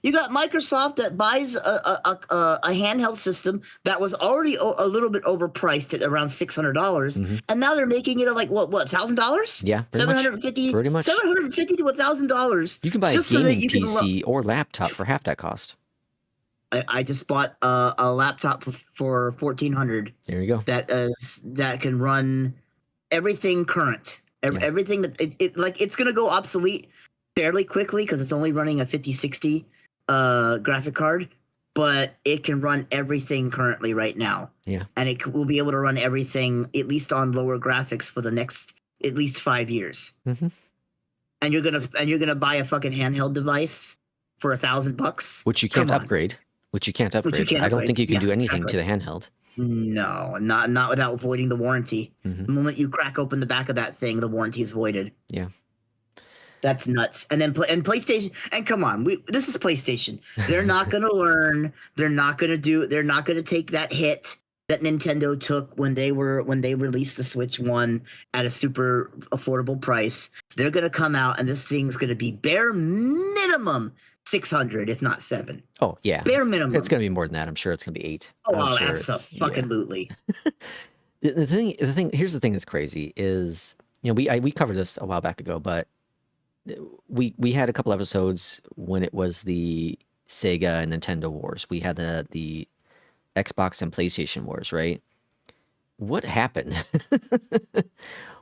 Speaker 1: You got Microsoft that buys a handheld system that was already a little bit overpriced at around $600, and now they're making it like what $1,000?
Speaker 2: Yeah,
Speaker 1: $750.
Speaker 2: Pretty much.
Speaker 1: $750 to $1,000.
Speaker 2: You can buy a gaming PC or laptop for half that cost.
Speaker 1: I just bought a laptop for $1,400.
Speaker 2: There you go.
Speaker 1: That can run everything current. Everything that it's gonna go obsolete fairly quickly because it's only running a 5060 graphic card, but it can run everything currently right now.
Speaker 2: Yeah,
Speaker 1: and it will be able to run everything at least on lower graphics for the next at least 5 years.
Speaker 2: Mm-hmm.
Speaker 1: And you're gonna buy a fucking handheld device for $1,000,
Speaker 2: which you can't upgrade. I don't think you can do anything to the handheld.
Speaker 1: No, not without voiding the warranty.
Speaker 2: Mm-hmm.
Speaker 1: The moment you crack open the back of that thing, the warranty is voided.
Speaker 2: Yeah.
Speaker 1: That's nuts. And then PlayStation, and come on, this is PlayStation. They're not going to learn. They're not going to take that hit that Nintendo took when they released the Switch 1 at a super affordable price. They're going to come out, and this thing's going to be bare minimum 600, if not 7.
Speaker 2: Oh yeah,
Speaker 1: bare minimum.
Speaker 2: It's going to be more than that. I'm sure it's going to be 8.
Speaker 1: Oh, absolutely.
Speaker 2: The thing. Here's the thing that's crazy is, we covered this a while back ago, but we had a couple episodes when it was the Sega and Nintendo wars. We had the Xbox and PlayStation wars, right? What happened?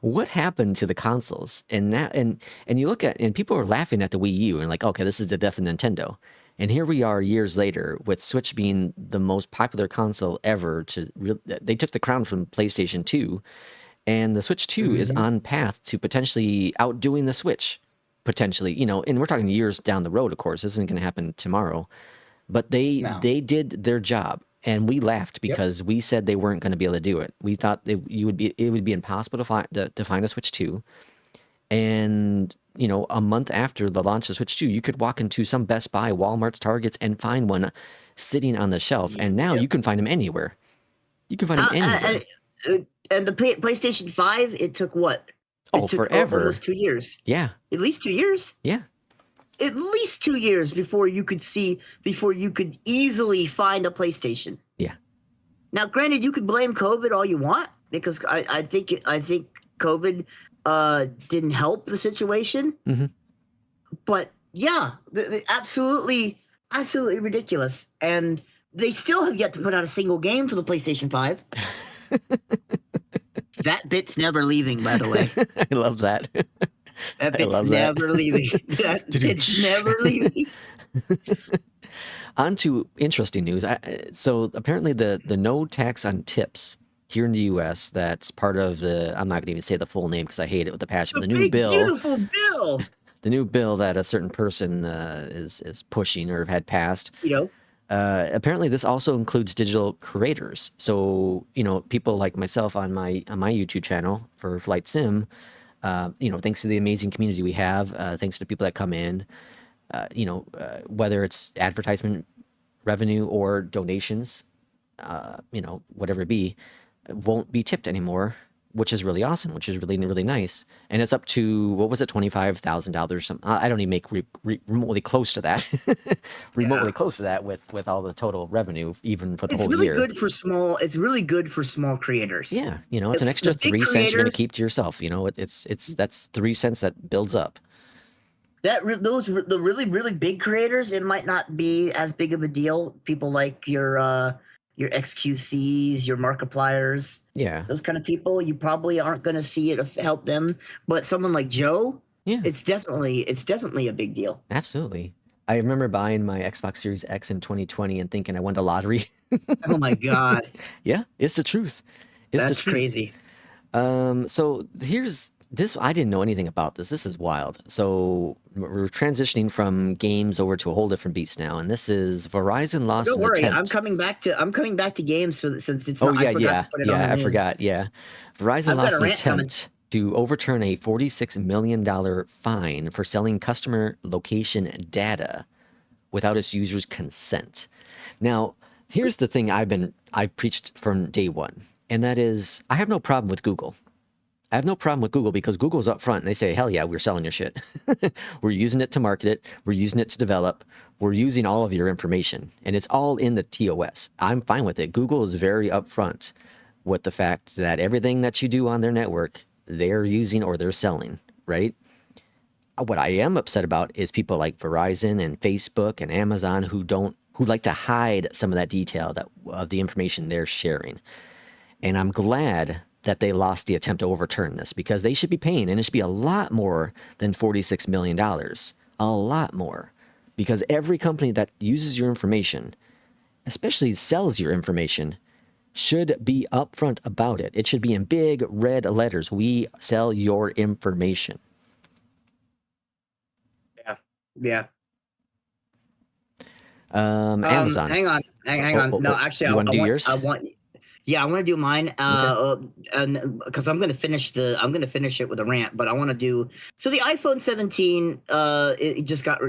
Speaker 2: What happened to the consoles? And now, and you look at, and people are laughing at the Wii U and like, okay, this is the death of Nintendo. And here we are years later with Switch being the most popular console ever. They took the crown from PlayStation 2, and the Switch 2 is on path to potentially outdoing the Switch. Potentially, and we're talking years down the road, of course. This isn't going to happen tomorrow. But they did their job. And we laughed because we said they weren't going to be able to do it. We thought it would be impossible to find a Switch 2. And, a month after the launch of Switch 2, you could walk into some Best Buy, Walmart's, Targets, and find one sitting on the shelf. And now you can find them anywhere. You can find them anywhere.
Speaker 1: And the PlayStation 5, it took what?
Speaker 2: It took forever.
Speaker 1: Almost 2 years.
Speaker 2: Yeah.
Speaker 1: At least 2 years?
Speaker 2: Yeah.
Speaker 1: At least 2 years before you could easily find a PlayStation.
Speaker 2: Yeah.
Speaker 1: Now, granted, you could blame COVID all you want, because I think COVID didn't help the situation.
Speaker 2: Mm-hmm.
Speaker 1: But yeah, absolutely ridiculous. And they still have yet to put out a single game for the PlayStation 5. That bit's never leaving, by the way.
Speaker 2: I love that.
Speaker 1: That bit's never leaving. That bit's never leaving.
Speaker 2: On to interesting news. So apparently the no tax on tips here in the U.S., that's part of the, I'm not going to even say the full name because I hate it with a passion, the new bill.
Speaker 1: Beautiful bill.
Speaker 2: The new bill that a certain person is pushing or had passed. Apparently this also includes digital creators. So, people like myself on my YouTube channel for Flight Sim, thanks to the amazing community we have, thanks to people that come in, whether it's advertisement revenue or donations, whatever it be, won't be tipped anymore which is really awesome, which is really, really nice. And it's up to, what was it, $25,000 something. I don't even make remotely close to that. Remotely close to that with all the total revenue, even for the whole year.
Speaker 1: It's really good for small creators.
Speaker 2: Yeah, it's an extra 3 cents you're going to keep to yourself. That's 3 cents that builds up.
Speaker 1: The really, really big creators, it might not be as big of a deal. People like your XQCs, your Markipliers, those kind of people, you probably aren't going to see it help them. But someone like Joe, it's definitely a big deal.
Speaker 2: Absolutely. I remember buying my Xbox Series X in 2020 and thinking I won the lottery.
Speaker 1: Oh my god!
Speaker 2: Yeah, it's the truth.
Speaker 1: That's crazy.
Speaker 2: So here's this. I didn't know anything about this. This is wild. So we're transitioning from games over to a whole different beast now, and this is Verizon lost an attempt.
Speaker 1: Don't worry, I'm coming back to games since it's. Oh, I forgot to put it on the news.
Speaker 2: I forgot. Yeah, Verizon lost an attempt to overturn a $46 million fine for selling customer location data without its users' consent. Now, here's the thing I preached from day one, and that is I have no problem with Google. I have no problem with Google because Google's up front and they say, hell yeah, we're selling your shit. We're using it to market it. We're using it to develop. We're using all of your information, and it's all in the TOS. I'm fine with it. Google is very upfront with the fact that everything that you do on their network, they're using or they're selling, right? What I am upset about is people like Verizon and Facebook and Amazon who like to hide some of that detail of the information they're sharing. And I'm glad that they lost the attempt to overturn this because they should be paying, and it should be a lot more than $46 million. A lot more. Because every company that uses your information, especially sells your information, should be upfront about it. It should be in big red letters. We sell your information.
Speaker 1: Yeah.
Speaker 2: Amazon.
Speaker 1: Hang on. No, actually, I want to do mine. And because I'm gonna finish it with a rant, but I want to do so. The iPhone 17, it just got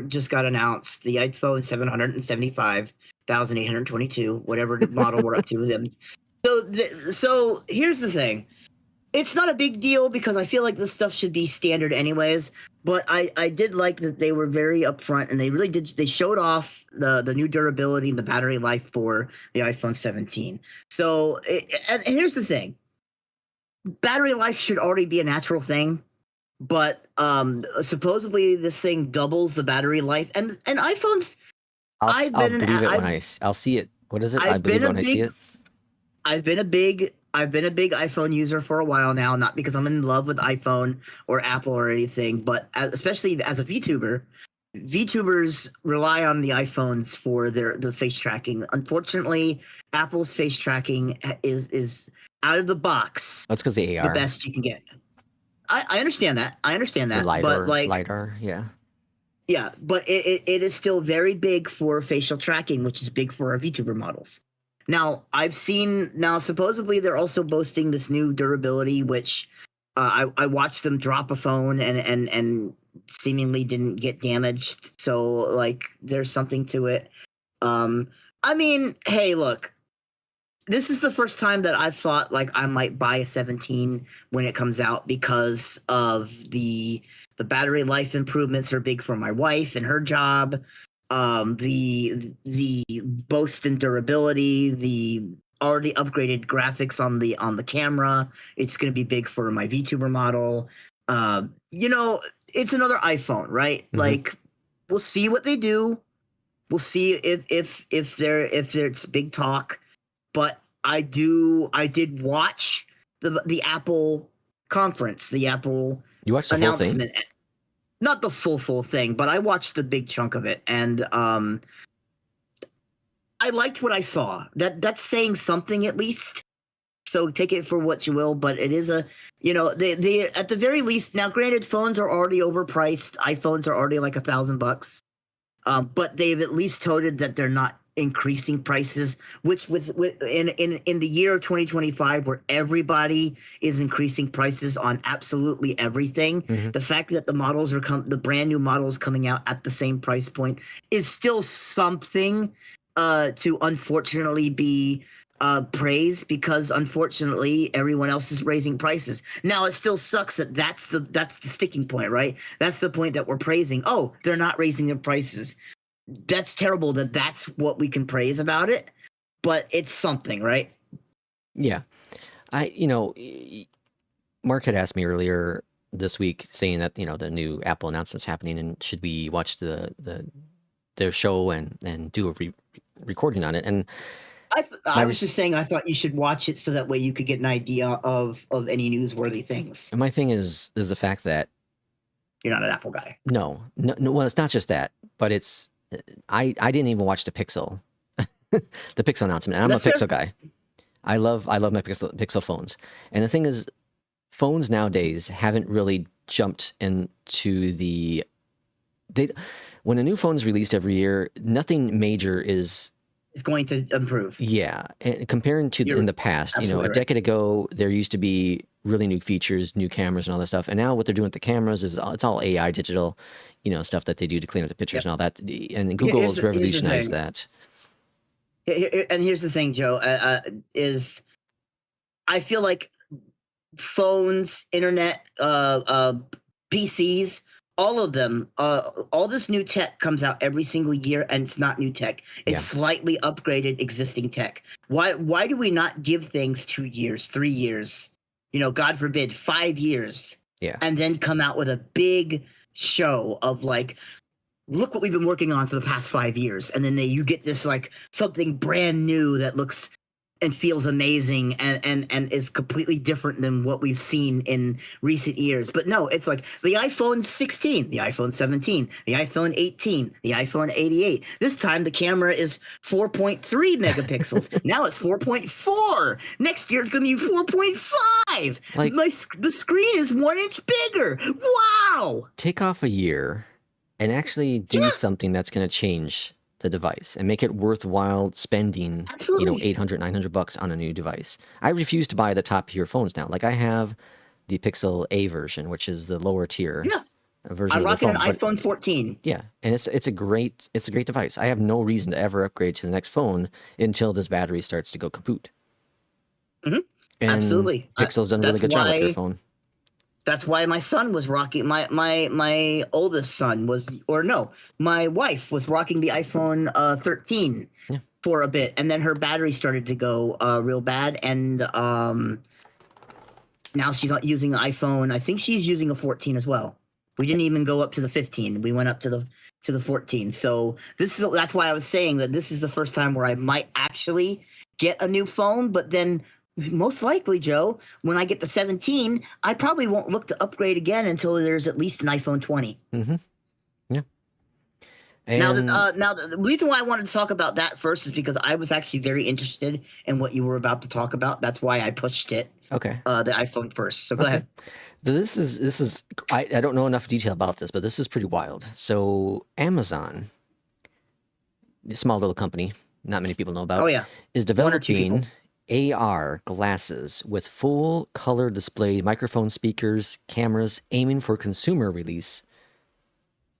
Speaker 1: announced. The iPhone 775,822, whatever the model we're up to with them. So here's the thing. It's not a big deal because I feel like this stuff should be standard anyways. But I did like that they were very upfront and they really did. They showed off the new durability and the battery life for the iPhone 17. So and here's the thing: battery life should already be a natural thing, but supposedly this thing doubles the battery life. And iPhones,
Speaker 2: I'll believe it when I'll see it. What is it? I believe it when I see it.
Speaker 1: I've been a big iPhone user for a while now, not because I'm in love with iPhone or Apple or anything, but especially as a VTuber. VTubers rely on the iPhones for the face tracking. Unfortunately, Apple's face tracking is out of the box.
Speaker 2: That's because the AR,
Speaker 1: the best you can get. I understand that.
Speaker 2: The LiDAR,
Speaker 1: yeah, but it is still very big for facial tracking, which is big for our VTuber models. Now, supposedly they're also boasting this new durability, which I watched them drop a phone and seemingly didn't get damaged. So, like, there's something to it. I mean, hey, look, this is the first time that I've thought, like, I might buy a 17 when it comes out because of the battery life improvements are big for my wife and her job. The boast and durability, the already upgraded graphics on the camera, it's going to be big for my VTuber model. It's another iPhone, right? Mm-hmm. Like, we'll see what they do. We'll see if it's big talk. But I did watch the Apple conference, the Apple
Speaker 2: you watched the announcement. Whole thing?
Speaker 1: Not the full thing, but I watched a big chunk of it, and I liked what I saw. That's saying something at least. So take it for what you will, but it is they at the very least. Now, granted, phones are already overpriced. iPhones are already like $1,000. But they've at least toted that they're not increasing prices, which in the year of 2025 where everybody is increasing prices on absolutely everything, the fact that the brand new models coming out at the same price point is still something to unfortunately be praise because unfortunately everyone else is raising prices. Now it still sucks that that's the sticking point, right? That's the point that we're praising. Oh, they're not raising their prices. That's terrible that that's what we can praise about it, but it's something, right?
Speaker 2: Yeah. Mark had asked me earlier this week saying that, the new Apple announcement's happening and should we watch their show and do a recording on it. And
Speaker 1: I was just saying I thought you should watch it so that way you could get an idea of any newsworthy things.
Speaker 2: And my thing is the fact that
Speaker 1: you're not an Apple guy.
Speaker 2: No. Well, it's not just that, but it's I didn't even watch the Pixel announcement. And I'm a Pixel guy. I love my Pixel phones. And the thing is, phones nowadays haven't really jumped into when a new phone's released every year, nothing major is
Speaker 1: going to improve.
Speaker 2: Yeah, and comparing to in the past, a decade ago, there used to be really new features, new cameras, and all that stuff. And now what they're doing with the cameras is it's all AI, digital, stuff that they do to clean up the pictures and all that. And Google has revolutionized that.
Speaker 1: And here's the thing, Joe, is I feel like phones, internet, PCs, all of them, all this new tech comes out every single year, and it's not new tech. It's slightly upgraded existing tech. Why do we not give things 2 years, 3 years, God forbid, 5 years, and then come out with a big show of like, look what we've been working on for the past 5 years, and then you get this like something brand new that looks and feels amazing and is completely different than what we've seen in recent years. But no, it's like the iPhone 16, the iPhone 17, the iPhone 18, the iPhone 88. This time the camera is 4.3 megapixels. Now it's 4.4. Next year it's going to be 4.5. Like, the screen is 1 inch bigger. Wow.
Speaker 2: Take off a year and actually do something that's going to change the device and make it worthwhile spending, $800, $900 on a new device. I refuse to buy the top tier phones now. Like I have the Pixel A version, which is the lower tier version.
Speaker 1: I'm rocking an iPhone 14.
Speaker 2: Yeah, and it's a great device. I have no reason to ever upgrade to the next phone until this battery starts to go kaput.
Speaker 1: Mm-hmm.
Speaker 2: And
Speaker 1: absolutely.
Speaker 2: Pixel's done a really good job with their phone.
Speaker 1: That's why my son was rocking my oldest son my wife was rocking the iPhone 13 for a bit, and then her battery started to go real bad, and now she's not using an iPhone. I think she's using a 14 as well. We didn't even go up to the 15. We went up to the 14. So that's why I was saying that this is the first time where I might actually get a new phone, but then most likely, Joe, when I get the 17, I probably won't look to upgrade again until there's at least an iPhone 20.
Speaker 2: Mm-hmm. Yeah. And
Speaker 1: now, the reason why I wanted to talk about that first is because I was actually very interested in what you were about to talk about. That's why I pushed it.
Speaker 2: Okay.
Speaker 1: The iPhone first. So go ahead.
Speaker 2: This is I don't know enough detail about this, but this is pretty wild. So Amazon, a small little company, not many people know about.
Speaker 1: Oh yeah.
Speaker 2: Is developing AR glasses with full color display microphone speakers, cameras, aiming for consumer release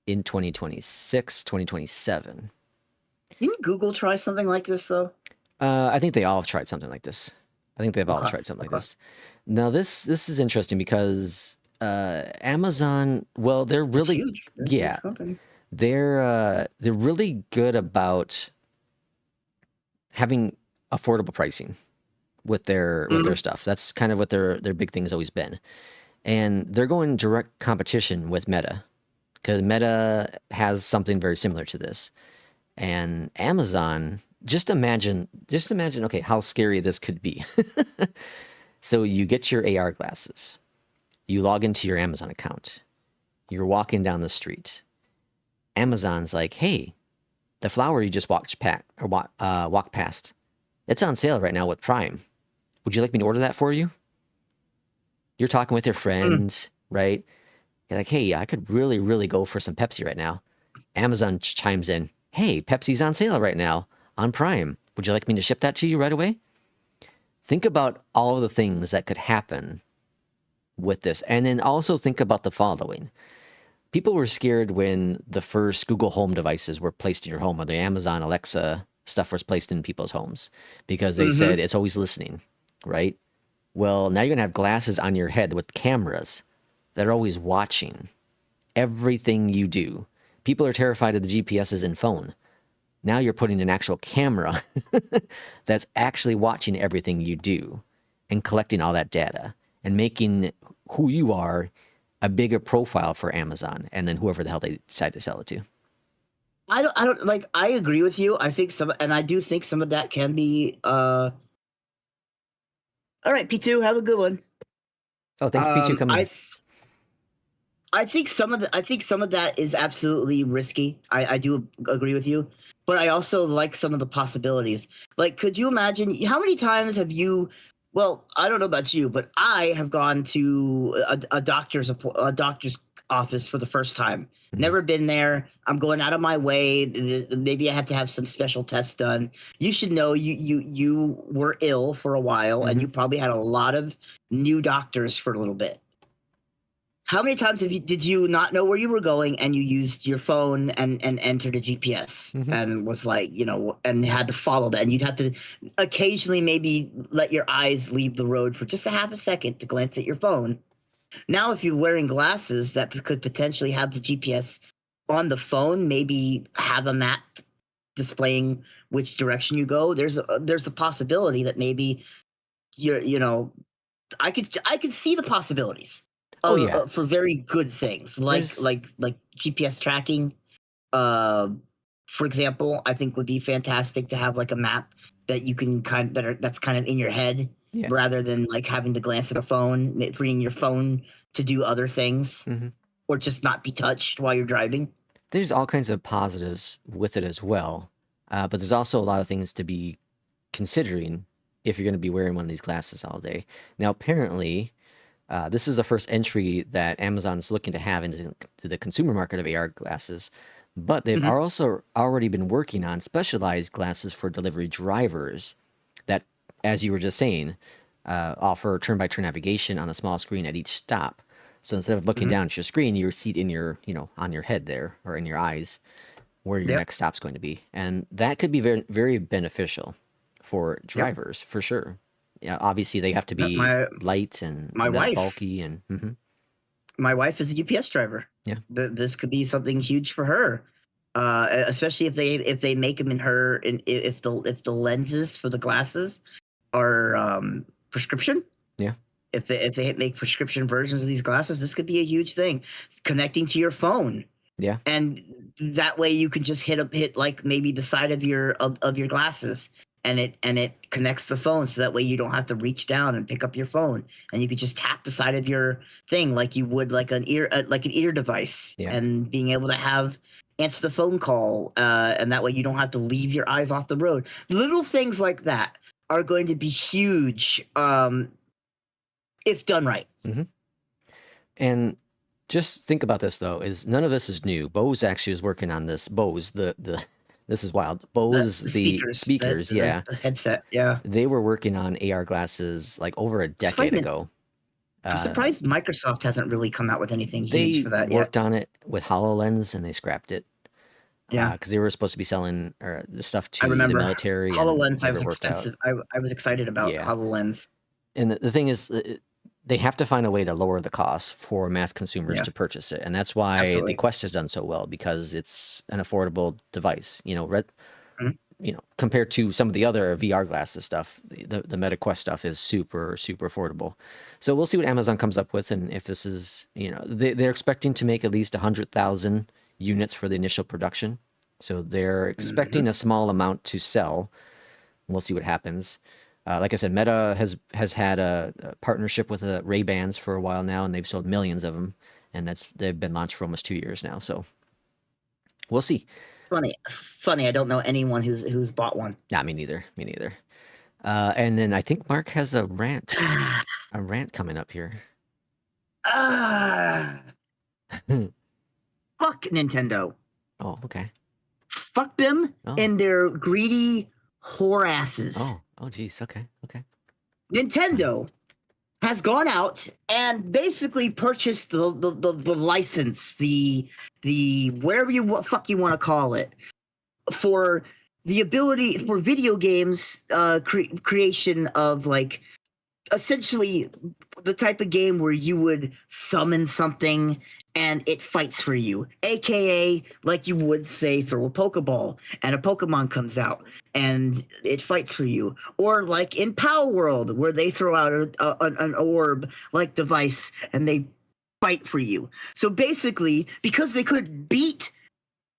Speaker 2: in 2026, 2027.
Speaker 1: Didn't Google try something like this though?
Speaker 2: I think they all have tried something like this. I think they've all tried something like this. Now this is interesting because Amazon, well, they're really
Speaker 1: huge.
Speaker 2: They're they're really good about having affordable pricing with their stuff. That's kind of what their big thing has always been. And they're going direct competition with Meta because Meta has something very similar to this. And Amazon, just imagine, okay, how scary this could be. So you get your AR glasses, you log into your Amazon account, you're walking down the street. Amazon's like, hey, the flower you just walked past, it's on sale right now with Prime. Would you like me to order that for you? You're talking with your friends, right? You're like, hey, I could really, really go for some Pepsi right now. Amazon chimes in, hey, Pepsi's on sale right now on Prime. Would you like me to ship that to you right away? Think about all of the things that could happen with this. And then also think about the following. People were scared when the first Google Home devices were placed in your home, or the Amazon Alexa stuff was placed in people's homes because they said it's always listening, right? Well, now you're going to have glasses on your head with cameras that are always watching everything you do. People are terrified of the GPSs in phone. Now you're putting an actual camera that's actually watching everything you do and collecting all that data and making who you are a bigger profile for Amazon and then whoever the hell they decide to sell it to.
Speaker 1: I don't like, I agree with you. I think and I do think some of that can be, all right, P2, have a good one.
Speaker 2: Oh, thank you, P2, coming in.
Speaker 1: I think some of that is absolutely risky. I do agree with you, but I also like some of the possibilities. Like, could you imagine how many times have you? Well, I don't know about you, but I have gone to a doctor's office for the first time. Mm-hmm. Never been there. I'm going out of my way. Maybe I have to have some special tests done. You should know you were ill for a while, and you probably had a lot of new doctors for a little bit. How many times did you not know where you were going and you used your phone and entered a GPS and was like, and had to follow that, and you'd have to occasionally maybe let your eyes leave the road for just a half a second to glance at your phone. Now, if you're wearing glasses that could potentially have the GPS on the phone, maybe have a map displaying which direction you go, there's a possibility that maybe I could see the possibilities. For very good things like GPS tracking. For example, I think would be fantastic to have like a map that you can that's kind of in your head rather than like having to glance at a phone, freeing your phone to do other things or just not be touched while you're driving.
Speaker 2: There's all kinds of positives with it as well, but there's also a lot of things to be considering if you're going to be wearing one of these glasses all day. Now, apparently, this is the first entry that Amazon's looking to have into the consumer market of AR glasses, but they've also already been working on specialized glasses for delivery drivers that, as you were just saying, offer turn-by-turn navigation on a small screen at each stop. So instead of looking down at your screen, you see it in your, on your head there or in your eyes where your next stop's going to be. And that could be very, very beneficial for drivers, for sure. Yeah, obviously they have to be light and not bulky, and
Speaker 1: my wife is a UPS driver.
Speaker 2: Yeah,
Speaker 1: this could be something huge for her, especially if they make them if the lenses for the glasses are prescription.
Speaker 2: Yeah,
Speaker 1: if they make prescription versions of these glasses, this could be a huge thing. Connecting to your phone.
Speaker 2: Yeah,
Speaker 1: and that way you can just hit like maybe the side of your glasses. And it connects the phone, so that way you don't have to reach down and pick up your phone, and you could just tap the side of your thing like you would like an ear device, and being able to answer the phone call, and that way you don't have to leave your eyes off the road. Little things like that are going to be huge if done right.
Speaker 2: And just think about this though: is none of this is new. Bose actually was working on this. Bose, this is wild. Bose, the speakers,
Speaker 1: the headset,
Speaker 2: they were working on AR glasses like over a decade ago.
Speaker 1: I'm surprised Microsoft hasn't really come out with anything huge for that yet.
Speaker 2: They worked on it with HoloLens and they scrapped it.
Speaker 1: Yeah,
Speaker 2: because they were supposed to be selling the stuff to the military.
Speaker 1: HoloLens, I was expensive. I was excited about HoloLens.
Speaker 2: And the thing is, they have to find a way to lower the cost for mass consumers to purchase it, and that's why the Quest has done so well, because it's an affordable device. Compared to some of the other VR glasses stuff, the Meta Quest stuff is super, super affordable. So we'll see what Amazon comes up with, and if this is, they're expecting to make at least 100,000 units for the initial production. So they're expecting a small amount to sell. We'll see what happens. Like I said, Meta has had a partnership with Ray-Bans for a while now, and they've sold millions of them, and they've been launched for almost 2 years now. So we'll see.
Speaker 1: Funny. I don't know anyone who's bought one.
Speaker 2: Nah, me neither. And then I think Mark has a rant coming up here.
Speaker 1: Fuck Nintendo.
Speaker 2: Oh, okay.
Speaker 1: Fuck them and their greedy whore asses.
Speaker 2: Oh, geez. Okay.
Speaker 1: Nintendo has gone out and basically purchased the license, the whatever fuck you want to call it, for the ability for video games creation of like essentially the type of game where you would summon something and it fights for you, aka like you would say throw a Pokeball and a Pokemon comes out and it fights for you, or like in Power World where they throw out an orb like device and they fight for you. So basically, because they couldn't beat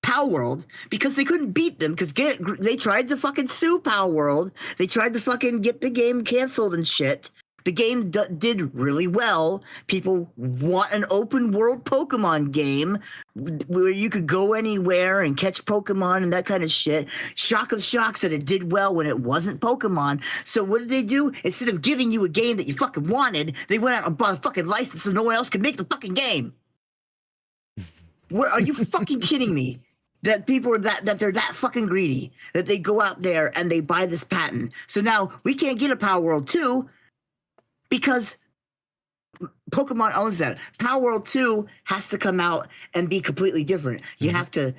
Speaker 1: Power World, because they couldn't beat them, because they tried to fucking sue Power World, they tried to fucking get the game canceled and shit. The game did really well. People want an open world Pokemon game where you could go anywhere and catch Pokemon and that kind of shit. Shock of shocks that it did well when it wasn't Pokemon. So what did they do? Instead of giving you a game that you fucking wanted, they went out and bought a fucking license so no one else could make the fucking game. Are you fucking kidding me? That people are that they're that fucking greedy that they go out there and they buy this patent. So now we can't get a Power World 2 because Pokemon owns that. Power World 2 has to come out and be completely different. You have to,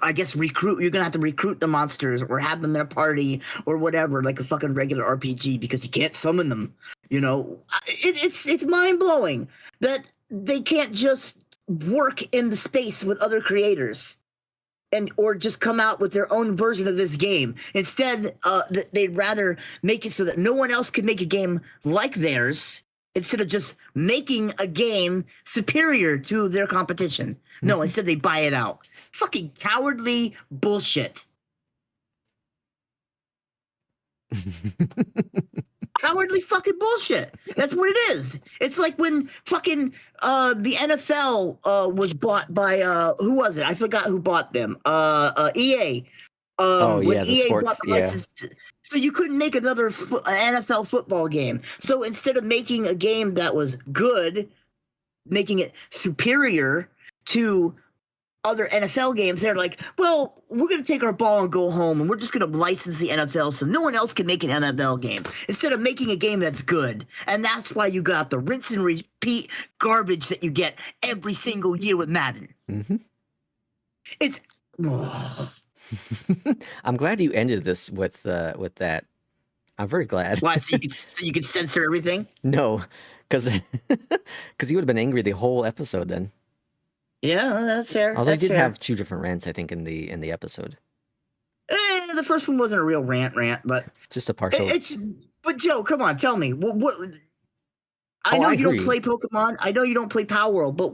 Speaker 1: I guess, recruit. You're gonna have to recruit the monsters or have them in a party or whatever, like a fucking regular RPG, because you can't summon them. You know, it's mind blowing that they can't just work in the space with other creators. Or just come out with their own version of this game. Instead, they'd rather make it so that no one else could make a game like theirs, instead of just making a game superior to their competition. No, instead they buy it out. Fucking cowardly bullshit. Cowardly fucking bullshit. That's what it is. It's like when fucking the NFL was bought by who was it? I forgot who bought them. EA. When EA bought the license, so you couldn't make another NFL football game. So instead of making a game that was good, making it superior to other NFL games, they're like, well, we're going to take our ball and go home, and we're just going to license the NFL so no one else can make an NFL game, instead of making a game that's good. And that's why you got the rinse and repeat garbage that you get every single year with Madden. It's...
Speaker 2: I'm glad you ended this with that. I'm very glad.
Speaker 1: Why? So you could censor everything?
Speaker 2: No, because you would have been angry the whole episode then.
Speaker 1: Yeah, that's fair.
Speaker 2: Although I did have 2 different rants, I think, in the episode.
Speaker 1: The first one wasn't a real rant, but
Speaker 2: just a partial.
Speaker 1: But Joe, come on, tell me what. I know you don't play Pokemon. I know you don't play Power World, but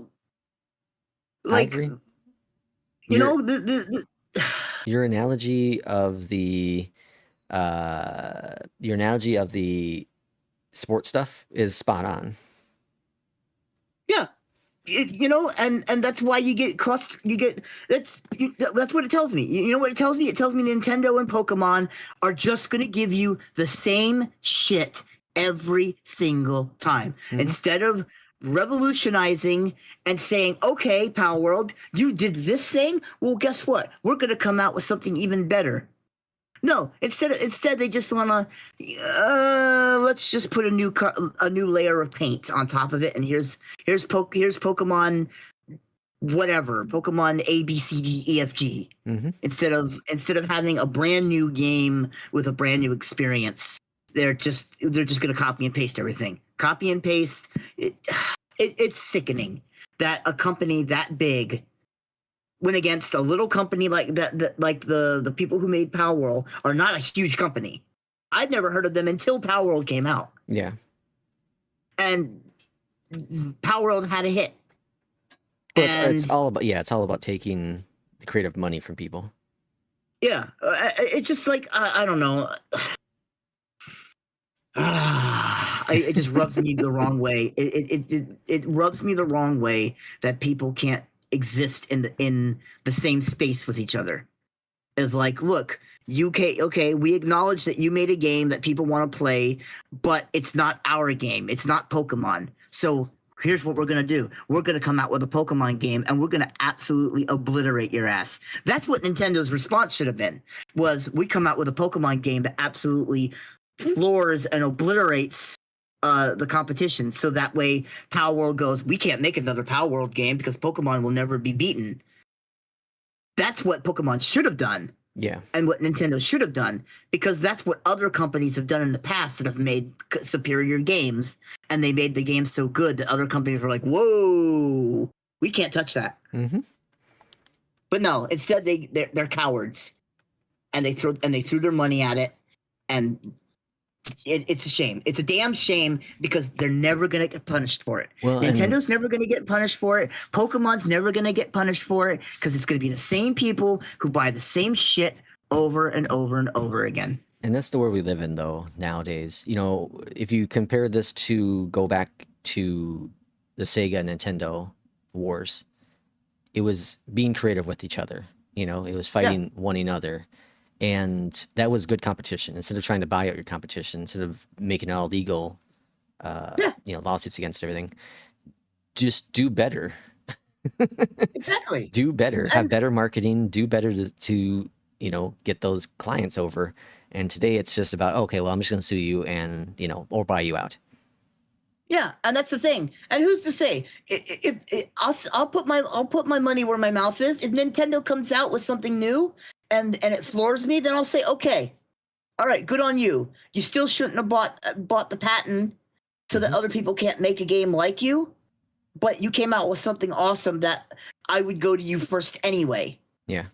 Speaker 1: like, you know,
Speaker 2: your analogy of the sports stuff is spot on.
Speaker 1: Yeah. You know, and that's why you get that's what it tells me. You know what it tells me? It tells me Nintendo and Pokemon are just going to give you the same shit every single time. Instead of revolutionizing and saying, okay, Power World, you did this thing? Well, guess what? We're going to come out with something even better. No, instead they just wanna let's just put a new layer of paint on top of it, and here's Pokemon whatever, Pokemon A B C D E F G. Instead of having a brand new game with a brand new experience, they're just gonna copy and paste everything. Copy and paste. It's sickening that a company that big went against a little company like that, like the people who made Power World are not a huge company. I'd never heard of them until Power World came out.
Speaker 2: Yeah.
Speaker 1: And Power World had a hit.
Speaker 2: Well, it's all about taking the creative money from people.
Speaker 1: Yeah. It's just like, I don't know. It just rubs me the wrong way. It rubs me the wrong way that people can't exist in the same space with each other. It's like, look, okay, we acknowledge that you made a game that people want to play, but it's not our game. It's not Pokemon. So here's what we're going to do. We're going to come out with a Pokemon game, and we're going to absolutely obliterate your ass. That's what Nintendo's response should have been, was we come out with a Pokemon game that absolutely floors and obliterates the competition, so that way Power World goes, we can't make another Power World game because Pokemon will never be beaten. That's what Pokemon should have done.
Speaker 2: Yeah.
Speaker 1: And what Nintendo should have done, because that's what other companies have done in the past that have made superior games, and they made the game so good that other companies were like, "Whoa, we can't touch that."
Speaker 2: Mm-hmm.
Speaker 1: But no, instead they're cowards, and they threw their money at it, and it's a shame. It's a damn shame because they're never gonna get punished for it.
Speaker 2: Well,
Speaker 1: Nintendo's never gonna get punished for it. Pokemon's never gonna get punished for it because it's gonna be the same people who buy the same shit over and over and over again.
Speaker 2: And that's the world we live in, though, nowadays. You know, if you compare this to go back to the Sega Nintendo wars, it was being creative with each other. You know, it was fighting one another. And that was good competition. Instead of trying to buy out your competition, instead of making it all legal, you know, lawsuits against everything, just do better.
Speaker 1: Exactly.
Speaker 2: Do better. Have better marketing. Do better to you know, get those clients over. And today it's just about, okay, well, I'm just going to sue you and, you know, or buy you out.
Speaker 1: Yeah, and that's the thing. And who's to say? I'll put my money where my mouth is. If Nintendo comes out with something new and it floors me, then I'll say, okay, all right, good on you. You still shouldn't have bought the patent so that other people can't make a game like you. But you came out with something awesome that I would go to you first anyway.
Speaker 2: Yeah.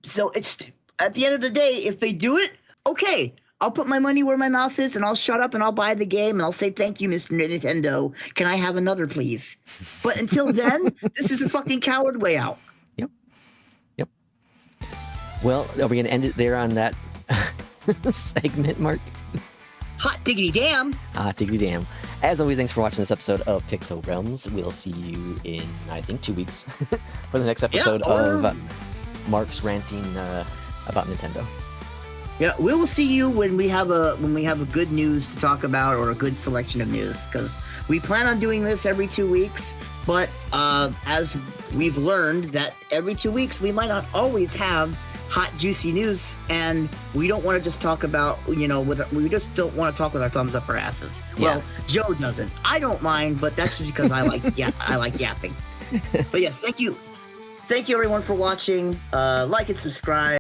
Speaker 1: So it's at the end of the day, if they do it, okay, I'll put my money where my mouth is and I'll shut up and I'll buy the game and I'll say, thank you, Mr. Nintendo. Can I have another, please? But until then, this is a fucking coward way out.
Speaker 2: Yep. Yep. Well, are we going to end it there on that segment, Mark?
Speaker 1: Hot diggity damn.
Speaker 2: Hot diggity damn. As always, thanks for watching this episode of Pixel Realms. We'll see you in, I think, 2 weeks for the next episode of Mark's ranting about Nintendo.
Speaker 1: Yeah, we will see you when we have a good news to talk about or a good selection of news, because we plan on doing this every 2 weeks. But as we've learned that every 2 weeks we might not always have hot juicy news, and we don't want to just talk about, you know, we just don't want to talk with our thumbs up our asses. Yeah. Well, Joe doesn't. I don't mind, but that's just because I like I like yapping. But yes, thank you everyone for watching. Like and subscribe.